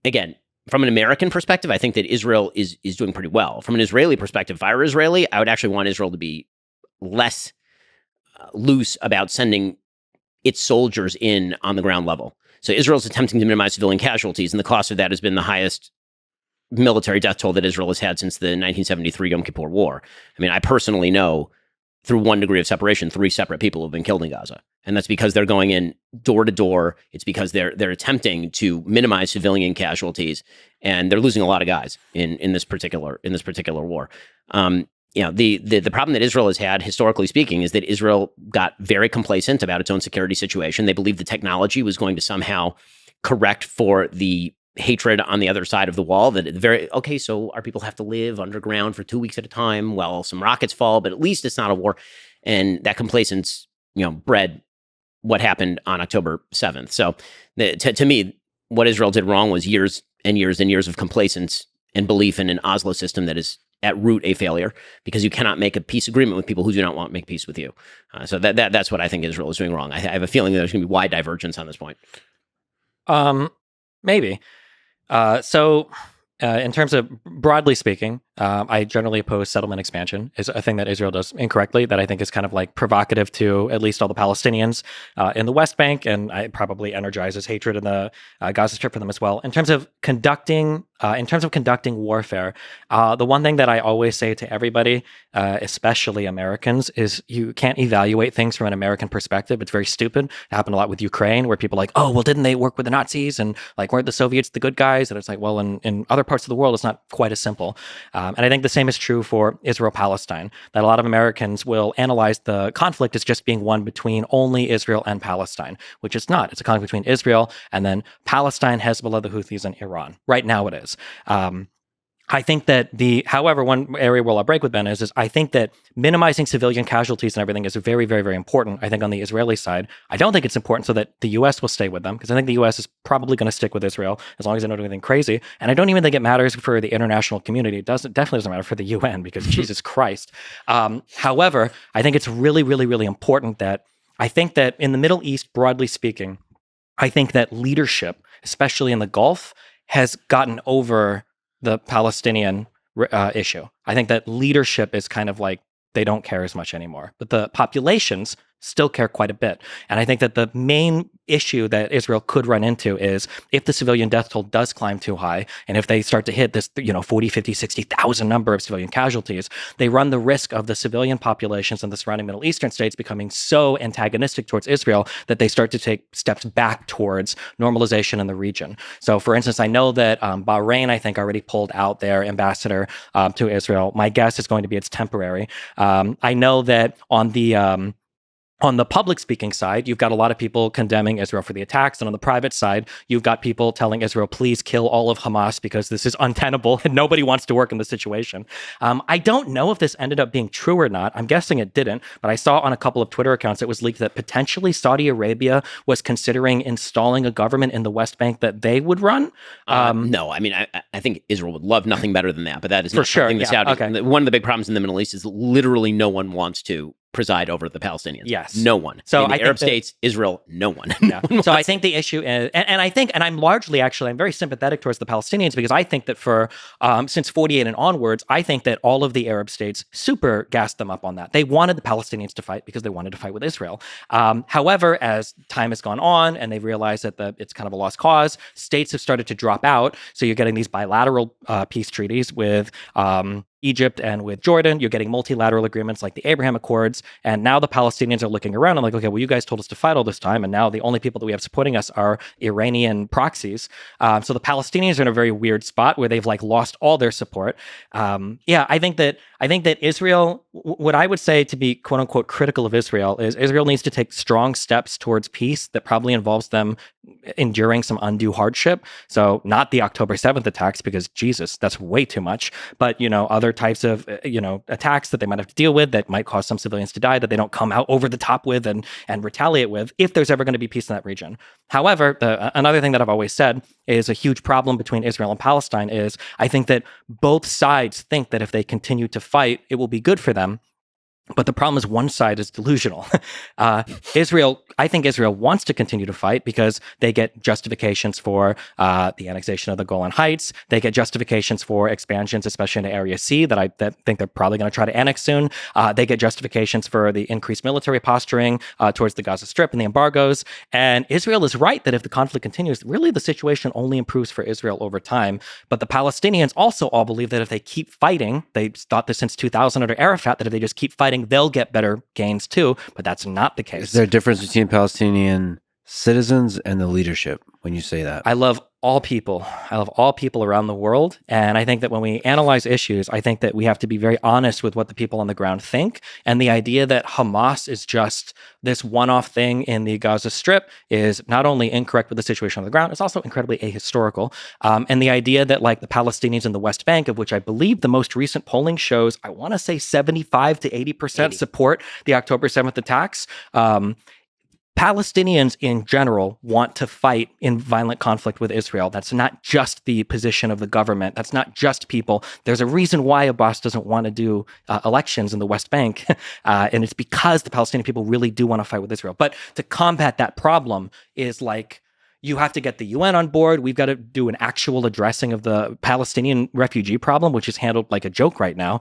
again, from an American perspective, I think that Israel is doing pretty well. From an Israeli perspective, if I were Israeli, I would actually want Israel to be less loose about sending its soldiers in on the ground level. So Israel's attempting to minimize civilian casualties, and the cost of that has been the highest military death toll that Israel has had since the 1973 Yom Kippur War. I mean, I personally know, through 1 degree of separation, 3 separate people have been killed in Gaza. And that's because they're going in door to door. It's because they're attempting to minimize civilian casualties, and they're losing a lot of guys in this particular war. The problem that Israel has had, historically speaking, is that Israel got very complacent about its own security situation. They believed the technology was going to somehow correct for the hatred on the other side of the wall, that so our people have to live underground for 2 weeks at a time while some rockets fall, but at least it's not a war. And that complacence, bred what happened on October 7th. So to me, what Israel did wrong was years and years and years of complacence and belief in an Oslo system that is at root a failure, because you cannot make a peace agreement with people who do not want to make peace with you. So that's what I think Israel is doing wrong. I have a feeling that there's going to be wide divergence on this point.
Maybe. In terms of broadly speaking, I generally oppose settlement expansion. Is a thing that Israel does incorrectly that I think is kind of like provocative to at least all the Palestinians in the West Bank, and it probably energizes hatred in the Gaza Strip for them as well. In terms of conducting warfare, the one thing that I always say to everybody, especially Americans, is you can't evaluate things from an American perspective. It's very stupid. It happened a lot with Ukraine, where people are like, oh, well, didn't they work with the Nazis? And like, weren't the Soviets the good guys? And it's like, well, in other parts of the world, it's not quite as simple. And I think the same is true for Israel-Palestine, that a lot of Americans will analyze the conflict as just being one between only Israel and Palestine, which it's not. It's a conflict between Israel and then Palestine, Hezbollah, the Houthis, and Iran. Right now it is. I think that however, one area where I'll break with Ben is I think that minimizing civilian casualties and everything is very, very, very important. I think on the Israeli side, I don't think it's important so that the U.S. will stay with them, because I think the U.S. is probably going to stick with Israel as long as they don't do anything crazy. And I don't even think it matters for the international community. It definitely doesn't matter for the UN, because Jesus Christ. However, I think it's really, really, really important that I think that in the Middle East, broadly speaking, I think that leadership, especially in the Gulf, has gotten over the Palestinian issue. I think that leadership is kind of like, they don't care as much anymore, but the populations still care quite a bit. And I think that the main issue that Israel could run into is if the civilian death toll does climb too high, and if they start to hit this 40, 50, 60,000 number of civilian casualties, they run the risk of the civilian populations in the surrounding Middle Eastern states becoming so antagonistic towards Israel that they start to take steps back towards normalization in the region. So for instance, I know that Bahrain, I think, already pulled out their ambassador to Israel. My guess is going to be it's temporary. I know that on the public speaking side, you've got a lot of people condemning Israel for the attacks. And on the private side, you've got people telling Israel, please kill all of Hamas because this is untenable and nobody wants to work in this situation. I don't know if this ended up being true or not. I'm guessing it didn't, but I saw on a couple of Twitter accounts it was leaked that potentially Saudi Arabia was considering installing a government in the West Bank that they would run.
No, I mean, I think Israel would love nothing better than that, but that is not
for sure.
Something the Saudis. Okay. One of the big problems in the Middle East is literally no one wants to preside over the Palestinians.
Yes.
No one.
So
in the Arab states, Israel, no one.
Yeah. So I think the issue is, and I'm largely actually, I'm very sympathetic towards the Palestinians, because I think that for, since 48 and onwards, I think that all of the Arab states super gassed them up on that. They wanted the Palestinians to fight because they wanted to fight with Israel. However, as time has gone on and they've realized that it's kind of a lost cause, states have started to drop out. So you're getting these bilateral peace treaties with Egypt and with Jordan. You're getting multilateral agreements like the Abraham Accords. And now the Palestinians are looking around and like, okay, well, you guys told us to fight all this time. And now the only people that we have supporting us are Iranian proxies. So the Palestinians are in a very weird spot where they've like lost all their support. I think that Israel, what I would say to be quote unquote critical of Israel is Israel needs to take strong steps towards peace that probably involves them enduring some undue hardship. So not the October 7th attacks, because Jesus, that's way too much. But, other types of, attacks that they might have to deal with that might cause some civilians to die that they don't come out over the top with and retaliate with if there's ever going to be peace in that region. However, another thing that I've always said is a huge problem between Israel and Palestine is I think that both sides think that if they continue to fight, it will be good for them. But the problem is one side is delusional. I think Israel wants to continue to fight because they get justifications for the annexation of the Golan Heights. They get justifications for expansions, especially into Area C, that I think they're probably going to try to annex soon. They get justifications for the increased military posturing towards the Gaza Strip and the embargoes. And Israel is right that if the conflict continues, really the situation only improves for Israel over time. But the Palestinians also all believe that if they keep fighting, they've thought this since 2000 under Arafat, that if they just keep fighting, they'll get better gains too, but that's not the case.
Is there a difference between Palestinian citizens and the leadership when you say that?
I love all people. I love all people around the world. And I think that when we analyze issues, I think that we have to be very honest with what the people on the ground think. And the idea that Hamas is just this one-off thing in the Gaza Strip is not only incorrect with the situation on the ground, it's also incredibly ahistorical. And the idea that like the Palestinians in the West Bank, of which I believe the most recent polling shows, I want to say 75 to 80% support the October 7th attacks. Palestinians in general want to fight in violent conflict with Israel. That's not just the position of the government. That's not just people. There's a reason why Abbas doesn't want to do elections in the West Bank. And it's because the Palestinian people really do want to fight with Israel. But to combat that problem is like, you have to get the UN on board. We've got to do an actual addressing of the Palestinian refugee problem, which is handled like a joke right now.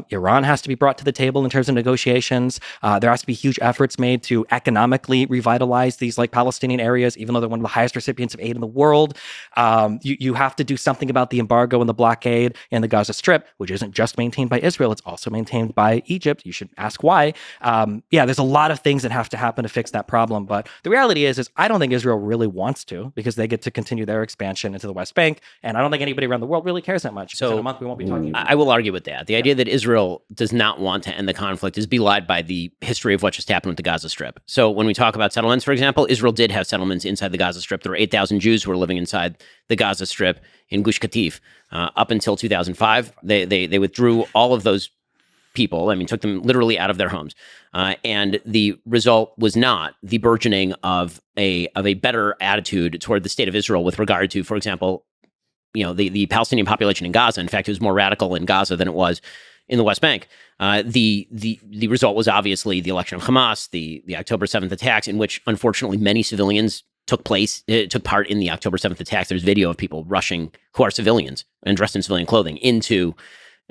Iran has to be brought to the table in terms of negotiations. There has to be huge efforts made to economically revitalize these like Palestinian areas, even though they're one of the highest recipients of aid in the world. You have to do something about the embargo and the blockade in the Gaza Strip, which isn't just maintained by Israel. It's also maintained by Egypt. You should ask why. There's a lot of things that have to happen to fix that problem. But the reality is I don't think Israel really wants to, because they get to continue their expansion into the West Bank. And I don't think anybody around the world really cares that much. So in a month, we won't be talking about it.
I will argue with that. The idea that Israel does not want to end the conflict is belied by the history of what just happened with the Gaza Strip. So when we talk about settlements, for example, Israel did have settlements inside the Gaza Strip. There were 8,000 Jews who were living inside the Gaza Strip in Gush Katif. Up until 2005, they withdrew all of those people. I mean, took them literally out of their homes. And the result was not the burgeoning of a better attitude toward the state of Israel with regard to, for example, the Palestinian population in Gaza. In fact, it was more radical in Gaza than it was in the West Bank. The result was obviously the election of Hamas, the October 7th attacks, in which unfortunately many civilians took part in the October 7th attacks. There's video of people rushing who are civilians and dressed in civilian clothing into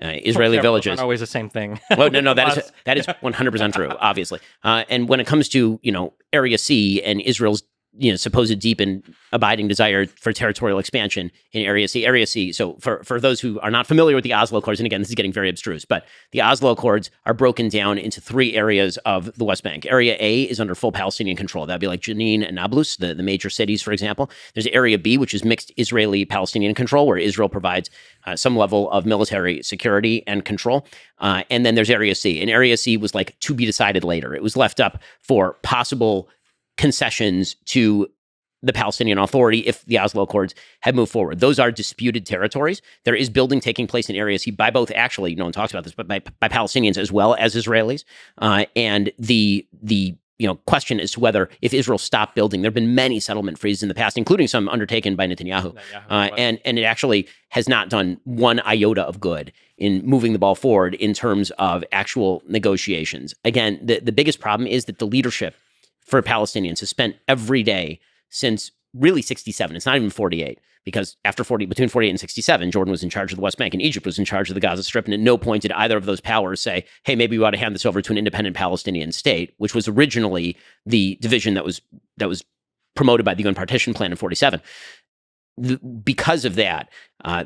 Israeli villages.
Not always the same thing.
Well, no, that is 100% true, obviously. And when it comes to Area C and Israel's supposed deep and abiding desire for territorial expansion in Area C. So for those who are not familiar with the Oslo Accords, and again, this is getting very abstruse, but the Oslo Accords are broken down into three areas of the West Bank. Area A is under full Palestinian control. That'd be like Jenin and Nablus, the major cities, for example. There's Area B, which is mixed Israeli-Palestinian control, where Israel provides some level of military security and control. And then there's Area C. And Area C was like to be decided later. It was left up for possible concessions to the Palestinian Authority if the Oslo Accords had moved forward. Those are disputed territories. There is building taking place in Area C by both, actually, no one talks about this, but by Palestinians as well as Israelis. And the question as to whether if Israel stopped building, there have been many settlement freezes in the past, including some undertaken by Netanyahu. And it actually has not done one iota of good in moving the ball forward in terms of actual negotiations. Again, the biggest problem is that the leadership for Palestinians has spent every day since really 67. It's not even 48, because between 48 and 67, Jordan was in charge of the West Bank and Egypt was in charge of the Gaza Strip. And at no point did either of those powers say, hey, maybe we ought to hand this over to an independent Palestinian state, which was originally the division that was promoted by the UN partition plan in 47. Because of that,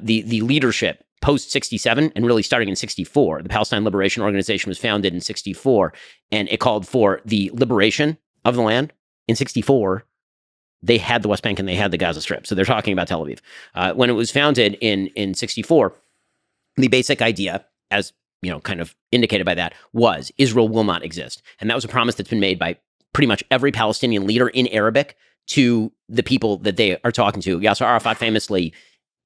the leadership post 67 and really starting in 64. The Palestine Liberation Organization was founded in 64, and it called for the liberation of the land. In 64, they had the West Bank and they had the Gaza Strip. So they're talking about Tel Aviv. When it was founded in 64, the basic idea, as kind of indicated by that, was Israel will not exist. And that was a promise that's been made by pretty much every Palestinian leader in Arabic to the people that they are talking to. Yasser Arafat famously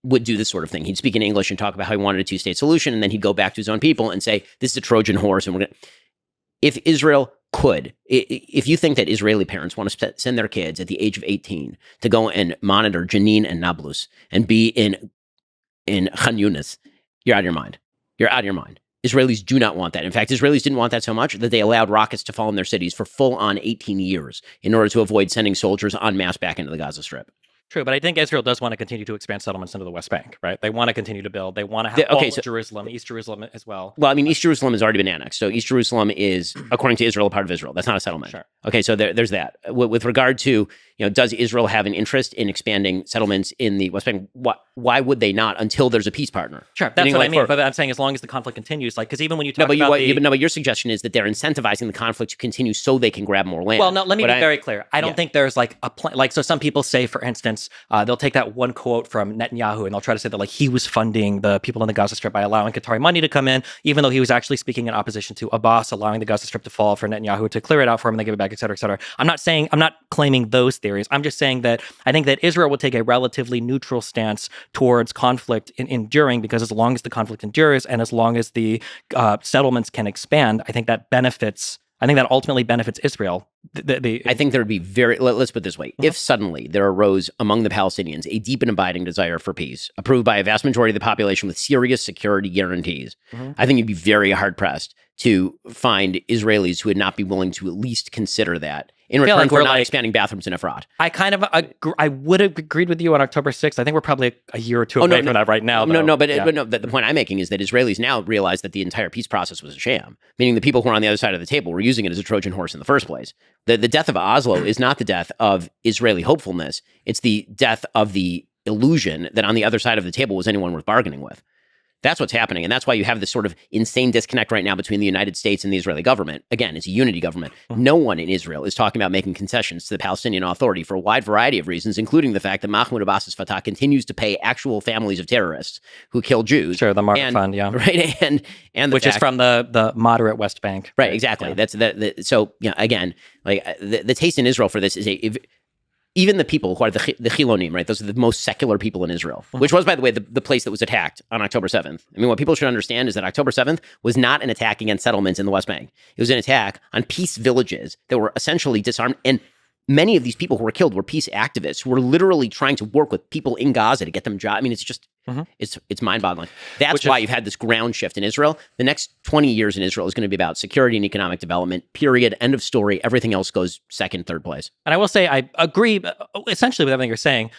would do this sort of thing. He'd speak in English and talk about how he wanted a two-state solution, and then he'd go back to his own people and say, this is a Trojan horse, and we're going to... If Israel could, if you think that Israeli parents want to send their kids at the age of 18 to go and monitor Jenin and Nablus and be in Khan Yunis, you're out of your mind. You're out of your mind. Israelis do not want that. In fact, Israelis didn't want that so much that they allowed rockets to fall in their cities for full-on 18 years in order to avoid sending soldiers en masse back into the Gaza Strip.
True, but I think Israel does want to continue to expand settlements into the West Bank, right? They want to continue to build. They want to have Jerusalem, East Jerusalem as well.
Well, I mean, East Jerusalem has already been annexed. So East Jerusalem is, according to Israel, a part of Israel. That's not a settlement.
Sure.
Okay, so there's that. With regard to, does Israel have an interest in expanding settlements in the West Bank? Why would they not until there's a peace partner?
Sure, that's what I mean. But I'm saying as long as the conflict continues, because even when you talk about
but your suggestion is that they're incentivizing the conflict to continue so they can grab more land.
Well, no, let me be very clear. I don't think there's a plan. So some people say, for instance, they'll take that one quote from Netanyahu and they'll try to say that he was funding the people in the Gaza Strip by allowing Qatari money to come in, even though he was actually speaking in opposition to Abbas, allowing the Gaza Strip to fall for Netanyahu to clear it out for him and they give it back, et cetera, et cetera. I'm not claiming those theories. I'm just saying that I think that Israel will take a relatively neutral stance towards conflict enduring, because as long as the conflict endures and as long as the settlements can expand, I think that ultimately benefits Israel.
I think there would be let's put it this way. If suddenly there arose among the Palestinians a deep and abiding desire for peace, approved by a vast majority of the population with serious security guarantees, I think you'd be very hard-pressed to find Israelis who would not be willing to at least consider that in return for not expanding bathrooms in Efrat.
I would have agreed with you on October 6th. I think we're probably a year or two away from that right now.
But the point I'm making is that Israelis now realize that the entire peace process was a sham, meaning the people who are on the other side of the table were using it as a Trojan horse in the first place. The death of Oslo is not the death of Israeli hopefulness. It's the death of the illusion that on the other side of the table was anyone worth bargaining with. That's what's happening. And that's why you have this sort of insane disconnect right now between the United States and the Israeli government. Again, it's a unity government. No one in Israel is talking about making concessions to the Palestinian Authority for a wide variety of reasons, including the fact that Mahmoud Abbas's Fatah continues to pay actual families of terrorists who kill Jews.
Sure, the Martyr Fund, yeah.
Right, and
which is from the moderate West Bank.
Right, exactly. Yeah. So, again, the taste in Israel for this is even the people who are the Chilonim, right? Those are the most secular people in Israel, which was, by the way, the place that was attacked on October 7th. I mean, what people should understand is that October 7th was not an attack against settlements in the West Bank. It was an attack on peace villages that were essentially disarmed. And many of these people who were killed were peace activists who were literally trying to work with people in Gaza to get them jobs. I mean, it's just, it's mind-boggling. That's why you've had this ground shift in Israel. The next 20 years in Israel is going to be about security and economic development, period, end of story. Everything else goes second, third place.
And I will say, I agree essentially with everything you're saying.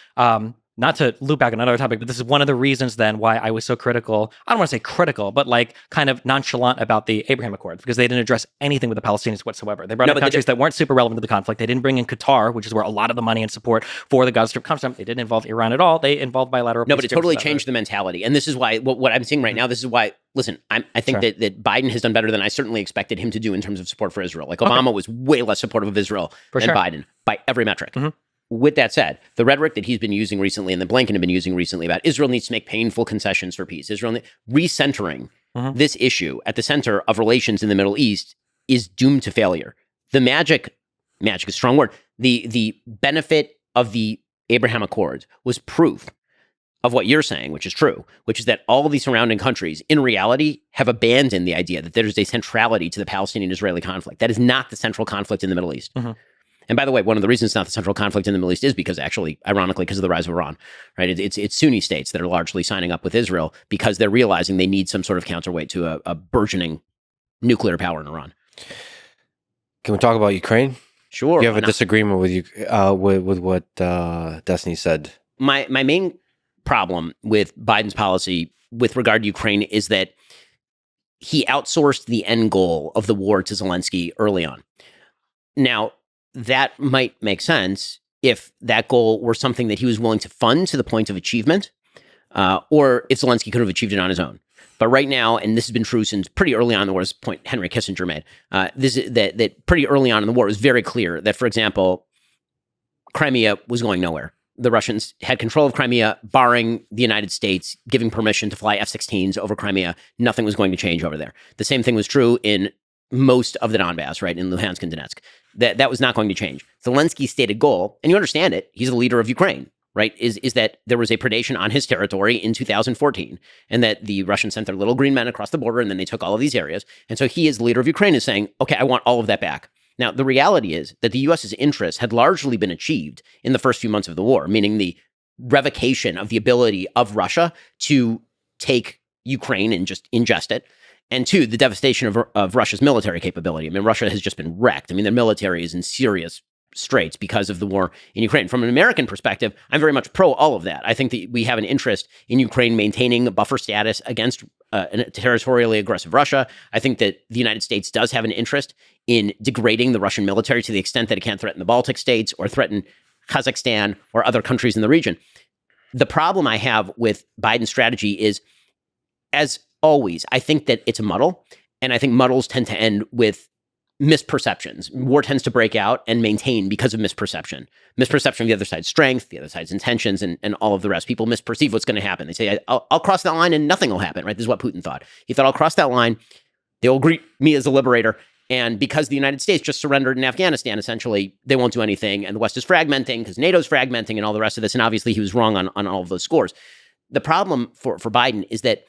Not to loop back on another topic, but this is one of the reasons then why I was so critical. I don't want to say critical, but kind of nonchalant about the Abraham Accords, because they didn't address anything with the Palestinians whatsoever. They brought in countries that weren't super relevant to the conflict. They didn't bring in Qatar, which is where a lot of the money and support for the Gaza Strip comes from. They didn't involve Iran at all. They involved bilateral.
No, but it totally changed the mentality. And this is why what I'm seeing right now, this is why, listen, I think that Biden has done better than I certainly expected him to do in terms of support for Israel. Obama was way less supportive of Israel than Biden by every metric. With that said, the rhetoric that he's been using recently and that Blinken have been using recently about Israel needs to make painful concessions for peace, recentering this issue at the center of relations in the Middle East is doomed to failure. The magic is a strong word. The benefit of the Abraham Accords was proof of what you're saying, which is true, which is that all the surrounding countries in reality have abandoned the idea that there's a centrality to the Palestinian-Israeli conflict. That is not the central conflict in the Middle East. And by the way, one of the reasons it's not the central conflict in the Middle East is because actually, ironically, because of the rise of Iran, right? It's Sunni states that are largely signing up with Israel because they're realizing they need some sort of counterweight to a burgeoning nuclear power in Iran.
Can we talk about Ukraine?
Sure.
You have a disagreement with you with what Destiny said.
My main problem with Biden's policy with regard to Ukraine is that he outsourced the end goal of the war to Zelensky early on. Now, that might make sense if that goal were something that he was willing to fund to the point of achievement. or if Zelensky could have achieved it on his own. But right now, and this has been true since pretty early on in the war, this point Henry Kissinger made, that pretty early on in the war, it was very clear that, for example, Crimea was going nowhere. The Russians had control of Crimea, barring the United States giving permission to fly F-16s over Crimea. Nothing was going to change over there. The same thing was true in most of the Donbass, right, in Luhansk and Donetsk. That was not going to change. Zelensky's stated goal, and you understand it, he's the leader of Ukraine, right, is that there was a predation on his territory in 2014, and that the Russians sent their little green men across the border, and then they took all of these areas. And so he, as the leader of Ukraine, is saying, okay, I want all of that back. Now, the reality is that the U.S.'s interests had largely been achieved in the first few months of the war, meaning the revocation of the ability of Russia to take Ukraine and just ingest it, and two, the devastation of Russia's military capability. I mean, Russia has just been wrecked. I mean, their military is in serious straits because of the war in Ukraine. From an American perspective, I'm very much pro all of that. I think that we have an interest in Ukraine maintaining a buffer status against territorially aggressive Russia. I think that the United States does have an interest in degrading the Russian military to the extent that it can't threaten the Baltic states or threaten Kazakhstan or other countries in the region. The problem I have with Biden's strategy is, as always, I think that it's a muddle, and I think muddles tend to end with misperceptions. War tends to break out and maintain because of misperception. Misperception of the other side's strength, the other side's intentions, and all of the rest. People misperceive what's going to happen. They say, I'll cross that line and nothing will happen, right? This is what Putin thought. He thought, I'll cross that line, they'll greet me as a liberator, and because the United States just surrendered in Afghanistan, essentially, they won't do anything, and the West is fragmenting because NATO's fragmenting and all the rest of this, and obviously he was wrong on all of those scores. The problem for Biden is that,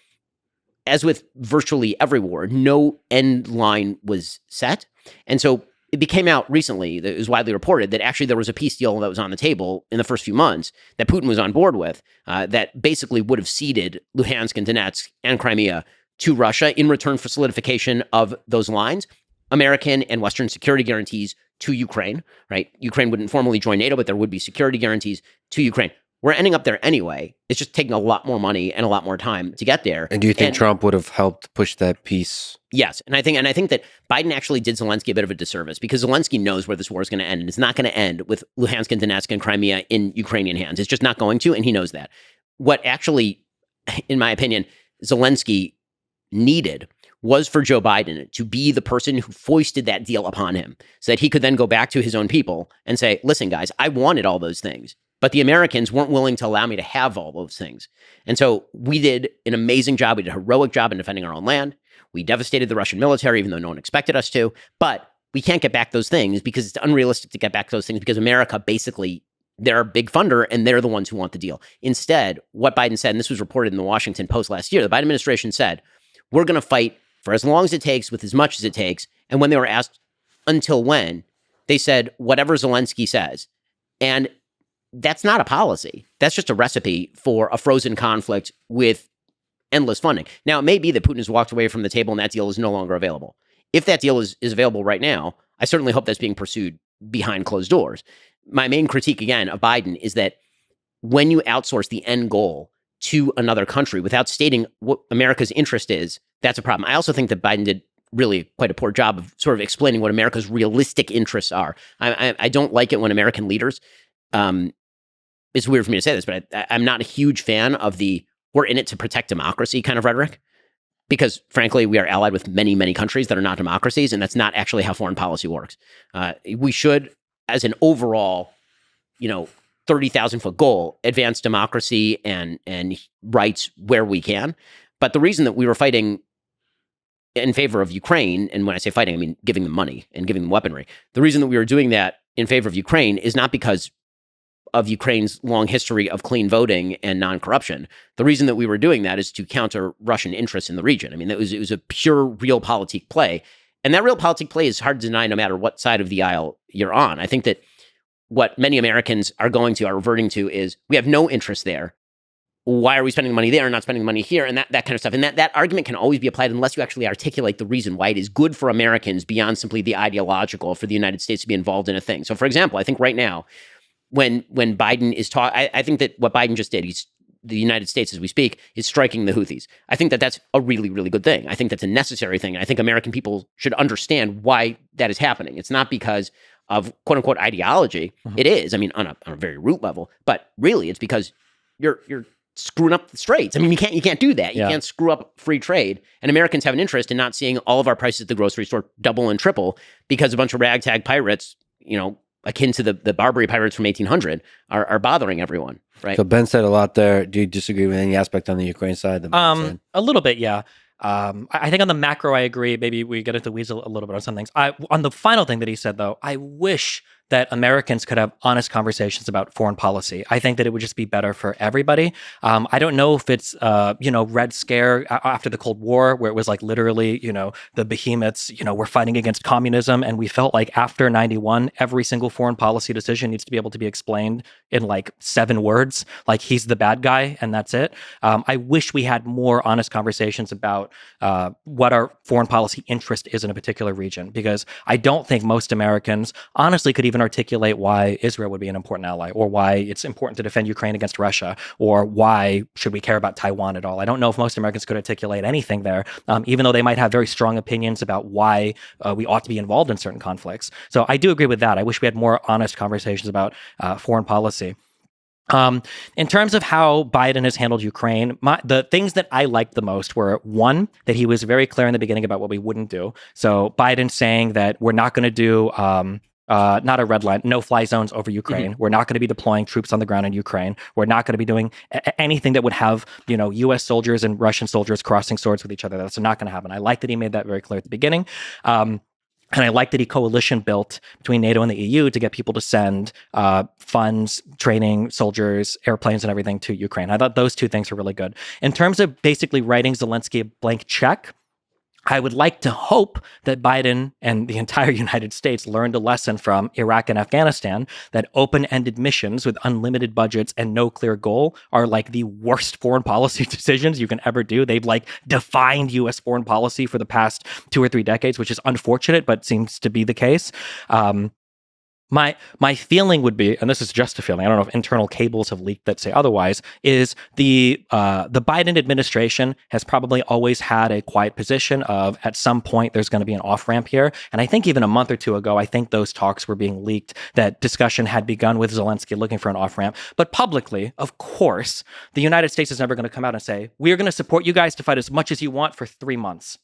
as with virtually every war, no end line was set. And so it became out recently, it was widely reported, that actually there was a peace deal that was on the table in the first few months that Putin was on board with, that basically would have ceded Luhansk and Donetsk and Crimea to Russia in return for solidification of those lines, American and Western security guarantees to Ukraine, right? Ukraine wouldn't formally join NATO, but there would be security guarantees to Ukraine. We're ending up there anyway. It's just taking a lot more money and a lot more time to get there.
And do you think Trump would have helped push that peace?
Yes. And I think that Biden actually did Zelensky a bit of a disservice, because Zelensky knows where this war is going to end. And it's not going to end with Luhansk and Donetsk and Crimea in Ukrainian hands. It's just not going to, and he knows that. What actually, in my opinion, Zelensky needed was for Joe Biden to be the person who foisted that deal upon him so that he could then go back to his own people and say, listen, guys, I wanted all those things, but the Americans weren't willing to allow me to have all those things. And so we did an amazing job. We did a heroic job in defending our own land. We devastated the Russian military, even though no one expected us to. But we can't get back those things because it's unrealistic to get back those things, because America, basically, they're a big funder and they're the ones who want the deal. Instead, what Biden said, and this was reported in the Washington Post last year, the Biden administration said, we're going to fight for as long as it takes with as much as it takes. And when they were asked until when, they said, whatever Zelensky says. And that's not a policy. That's just a recipe for a frozen conflict with endless funding. Now, it may be that Putin has walked away from the table and that deal is no longer available. If that deal is available right now, I certainly hope that's being pursued behind closed doors. My main critique, again, of Biden is that when you outsource the end goal to another country without stating what America's interest is, that's a problem. I also think that Biden did really quite a poor job of sort of explaining what America's realistic interests are. I don't like it when American leaders, it's weird for me to say this, but I'm not a huge fan of the we're in it to protect democracy kind of rhetoric, because frankly, we are allied with many, many countries that are not democracies, and that's not actually how foreign policy works. We should, as an overall, 30,000-foot goal, advance democracy and rights where we can. But the reason that we were fighting in favor of Ukraine, and when I say fighting, I mean giving them money and giving them weaponry. The reason that we were doing that in favor of Ukraine is not because of Ukraine's long history of clean voting and non-corruption. The reason that we were doing that is to counter Russian interests in the region. I mean, it was a pure realpolitik play. And that realpolitik play is hard to deny no matter what side of the aisle you're on. I think that what many Americans are reverting to is, we have no interest there. Why are we spending money there and not spending money here? And that kind of stuff. And that argument can always be applied unless you actually articulate the reason why it is good for Americans beyond simply the ideological for the United States to be involved in a thing. So, for example, I think right now, when Biden is talking, I think that what Biden just did, the United States, as we speak, is striking the Houthis. I think that that's a really, really good thing. I think that's a necessary thing. I think American people should understand why that is happening. It's not because of quote unquote ideology. Mm-hmm. It is, I mean, on a very root level, but really it's because you're screwing up the straits. I mean, you can't do that. You
Yeah.
can't screw up free trade. And Americans have an interest in not seeing all of our prices at the grocery store double and triple because a bunch of ragtag pirates, akin to the Barbary pirates from 1800, are bothering everyone, right?
So Ben said a lot there. Do you disagree with any aspect on the Ukraine side? That Ben said?
A little bit, yeah. I think on the macro, I agree. Maybe we get into the weeds a little bit on some things. On the final thing that he said, though, I wish that Americans could have honest conversations about foreign policy. I think that it would just be better for everybody. I don't know if it's, Red Scare after the Cold War, where it was like literally, the behemoths, we're fighting against communism. And we felt like after 91, every single foreign policy decision needs to be able to be explained in like 7 words, like he's the bad guy and that's it. I wish we had more honest conversations about what our foreign policy interest is in a particular region, because I don't think most Americans honestly could even articulate why Israel would be an important ally, or why it's important to defend Ukraine against Russia, or why should we care about Taiwan at all. I don't know if most Americans could articulate anything there, even though they might have very strong opinions about why we ought to be involved in certain conflicts. So I do agree with that. I wish we had more honest conversations about foreign policy. In terms of how Biden has handled Ukraine, the things that I liked the most were, one, that he was very clear in the beginning about what we wouldn't do. So Biden saying that we're not going to do not a red line, no-fly zones over Ukraine. We're not going to be deploying troops on the ground in Ukraine. We're not going to be doing anything that would have, U.S. soldiers and Russian soldiers crossing swords with each other. That's not going to happen. I like that he made that very clear at the beginning. And I like that he coalition built between NATO and the EU to get people to send funds, training, soldiers, airplanes, and everything to Ukraine. I thought those 2 things were really good. In terms of basically writing Zelensky a blank check, I would like to hope that Biden and the entire United States learned a lesson from Iraq and Afghanistan, that open-ended missions with unlimited budgets and no clear goal are like the worst foreign policy decisions you can ever do. They've like defined U.S. foreign policy for the past 2 or 3 decades, which is unfortunate, but seems to be the case. My feeling would be, and this is just a feeling, I don't know if internal cables have leaked that say otherwise, is the Biden administration has probably always had a quiet position of, at some point there's going to be an off-ramp here. And I think even a month or 2 ago, I think those talks were being leaked, that discussion had begun with Zelensky looking for an off-ramp. But publicly, of course, the United States is never going to come out and say, we're going to support you guys to fight as much as you want for 3 months.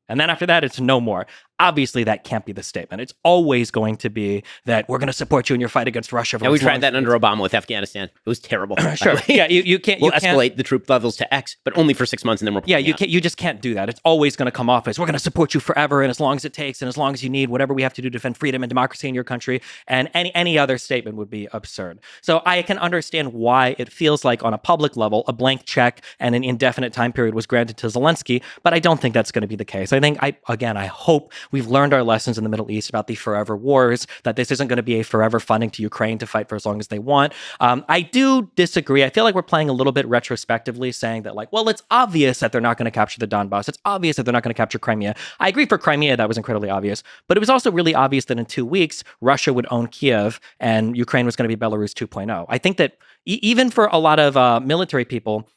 And then after that, it's no more. Obviously, that can't be the statement. It's always going to be that we're going to support you in your fight against Russia.
And we tried that under Obama with Afghanistan. It was terrible.
Sure. Yeah, you can't.
We'll escalate the troop levels to X, but only for 6 months, and then we're
You just can't do that. It's always going to come off as, we're going to support you forever, and as long as it takes, and as long as you need, whatever we have to do to defend freedom and democracy in your country. And any other statement would be absurd. So I can understand why it feels like, on a public level, a blank check and an indefinite time period was granted to Zelensky, but I don't think that's going to be the case. I hope we've learned our lessons in the Middle East about the forever wars, that this isn't going to be a forever funding to Ukraine to fight for as long as they want. I do disagree. I feel like we're playing a little bit retrospectively, saying that, like, well, it's obvious that they're not going to capture the Donbass. It's obvious that they're not going to capture Crimea. I agree, for Crimea, that was incredibly obvious. But it was also really obvious that in 2 weeks, Russia would own Kiev and Ukraine was going to be Belarus 2.0. I think that even for a lot of military people,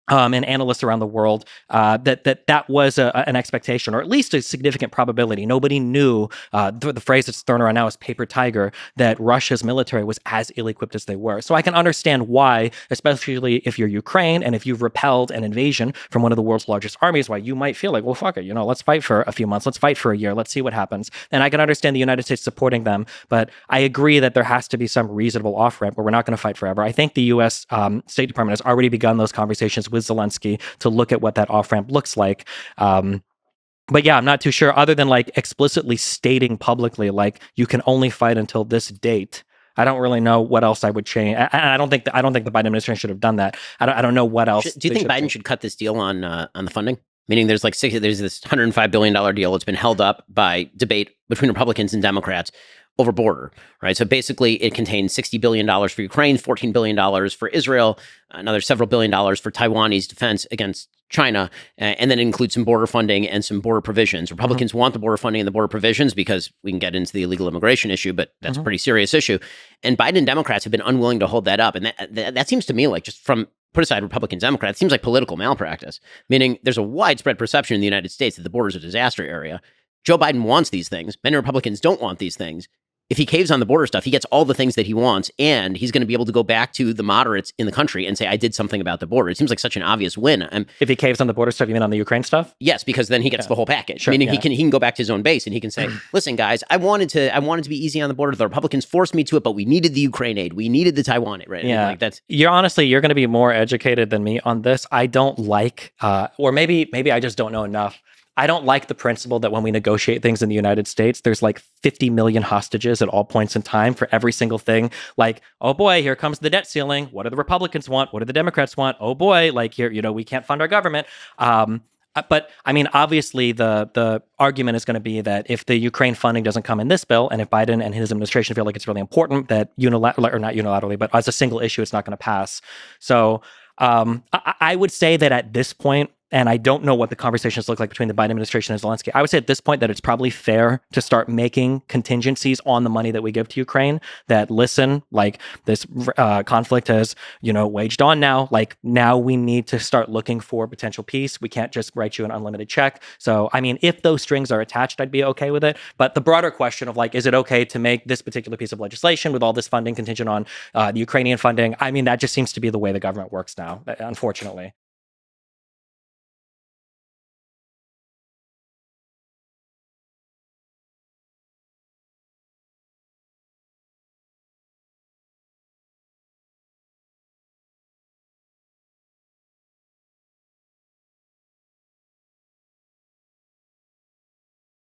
and analysts around the world, that was an expectation, or at least a significant probability. Nobody knew, the phrase that's thrown around now is paper tiger, that Russia's military was as ill-equipped as they were. So I can understand why, especially if you're Ukraine and if you've repelled an invasion from one of the world's largest armies, why you might feel like, well, fuck it, let's fight for a few months, let's fight for a year, let's see what happens. And I can understand the United States supporting them, but I agree that there has to be some reasonable off-ramp where we're not going to fight forever. I think the U.S. State Department has already begun those conversations with Zelensky to look at what that off-ramp looks like. But yeah, I'm not too sure, other than like explicitly stating publicly, like, you can only fight until this date. I don't really know what else I would change. I don't think the Biden administration should have done that. I don't know what else.
Do you think Biden should cut this deal on the funding? Meaning there's this $105 billion deal that's been held up by debate between Republicans and Democrats over border, right? So basically it contains $60 billion for Ukraine, $14 billion for Israel, another several $billion for Taiwanese defense against China, and then it includes some border funding and some border provisions. Republicans want the border funding and the border provisions because we can get into the illegal immigration issue, but that's a pretty serious issue. And Biden and Democrats have been unwilling to hold that up. And that seems to me like, just from put aside Republicans, Democrats, it seems like political malpractice, meaning there's a widespread perception in the United States that the border is a disaster area. Joe Biden wants these things. Many Republicans don't want these things. if he caves on the border stuff, he gets all the things that he wants, and he's going to be able to go back to the moderates in the country and say, I did something about the border. It seems like such an obvious win.
If he caves on the border stuff, you mean on the Ukraine stuff?
Yes, because then he gets the whole package.
Sure,
Meaning he can go back to his own base and he can say, listen, guys, I wanted to be easy on the border. The Republicans forced me to it, but we needed the Ukraine aid. We needed the Taiwan aid, right?
Yeah.
Like that's
you're going to be more educated than me on this. I don't like, or maybe I just don't know enough. I don't like the principle that when we negotiate things in the United States, there's like 50 million hostages at all points in time for every single thing. Like, oh boy, here comes the debt ceiling. What do the Republicans want? What do the Democrats want? Oh boy, like here, we can't fund our government. But I mean, obviously, the argument is going to be that if the Ukraine funding doesn't come in this bill, and if Biden and his administration feel like it's really important, that unilaterally, or not unilaterally, but as a single issue, it's not going to pass. So I would say that at this point, and I don't know what the conversations look like between the Biden administration and Zelensky, I would say at this point that it's probably fair to start making contingencies on the money that we give to Ukraine, that listen, like this conflict has, waged on now. Like now we need to start looking for potential peace. We can't just write you an unlimited check. So, I mean, if those strings are attached, I'd be okay with it. But the broader question of like, is it okay to make this particular piece of legislation with all this funding contingent on the Ukrainian funding? I mean, that just seems to be the way the government works now, unfortunately.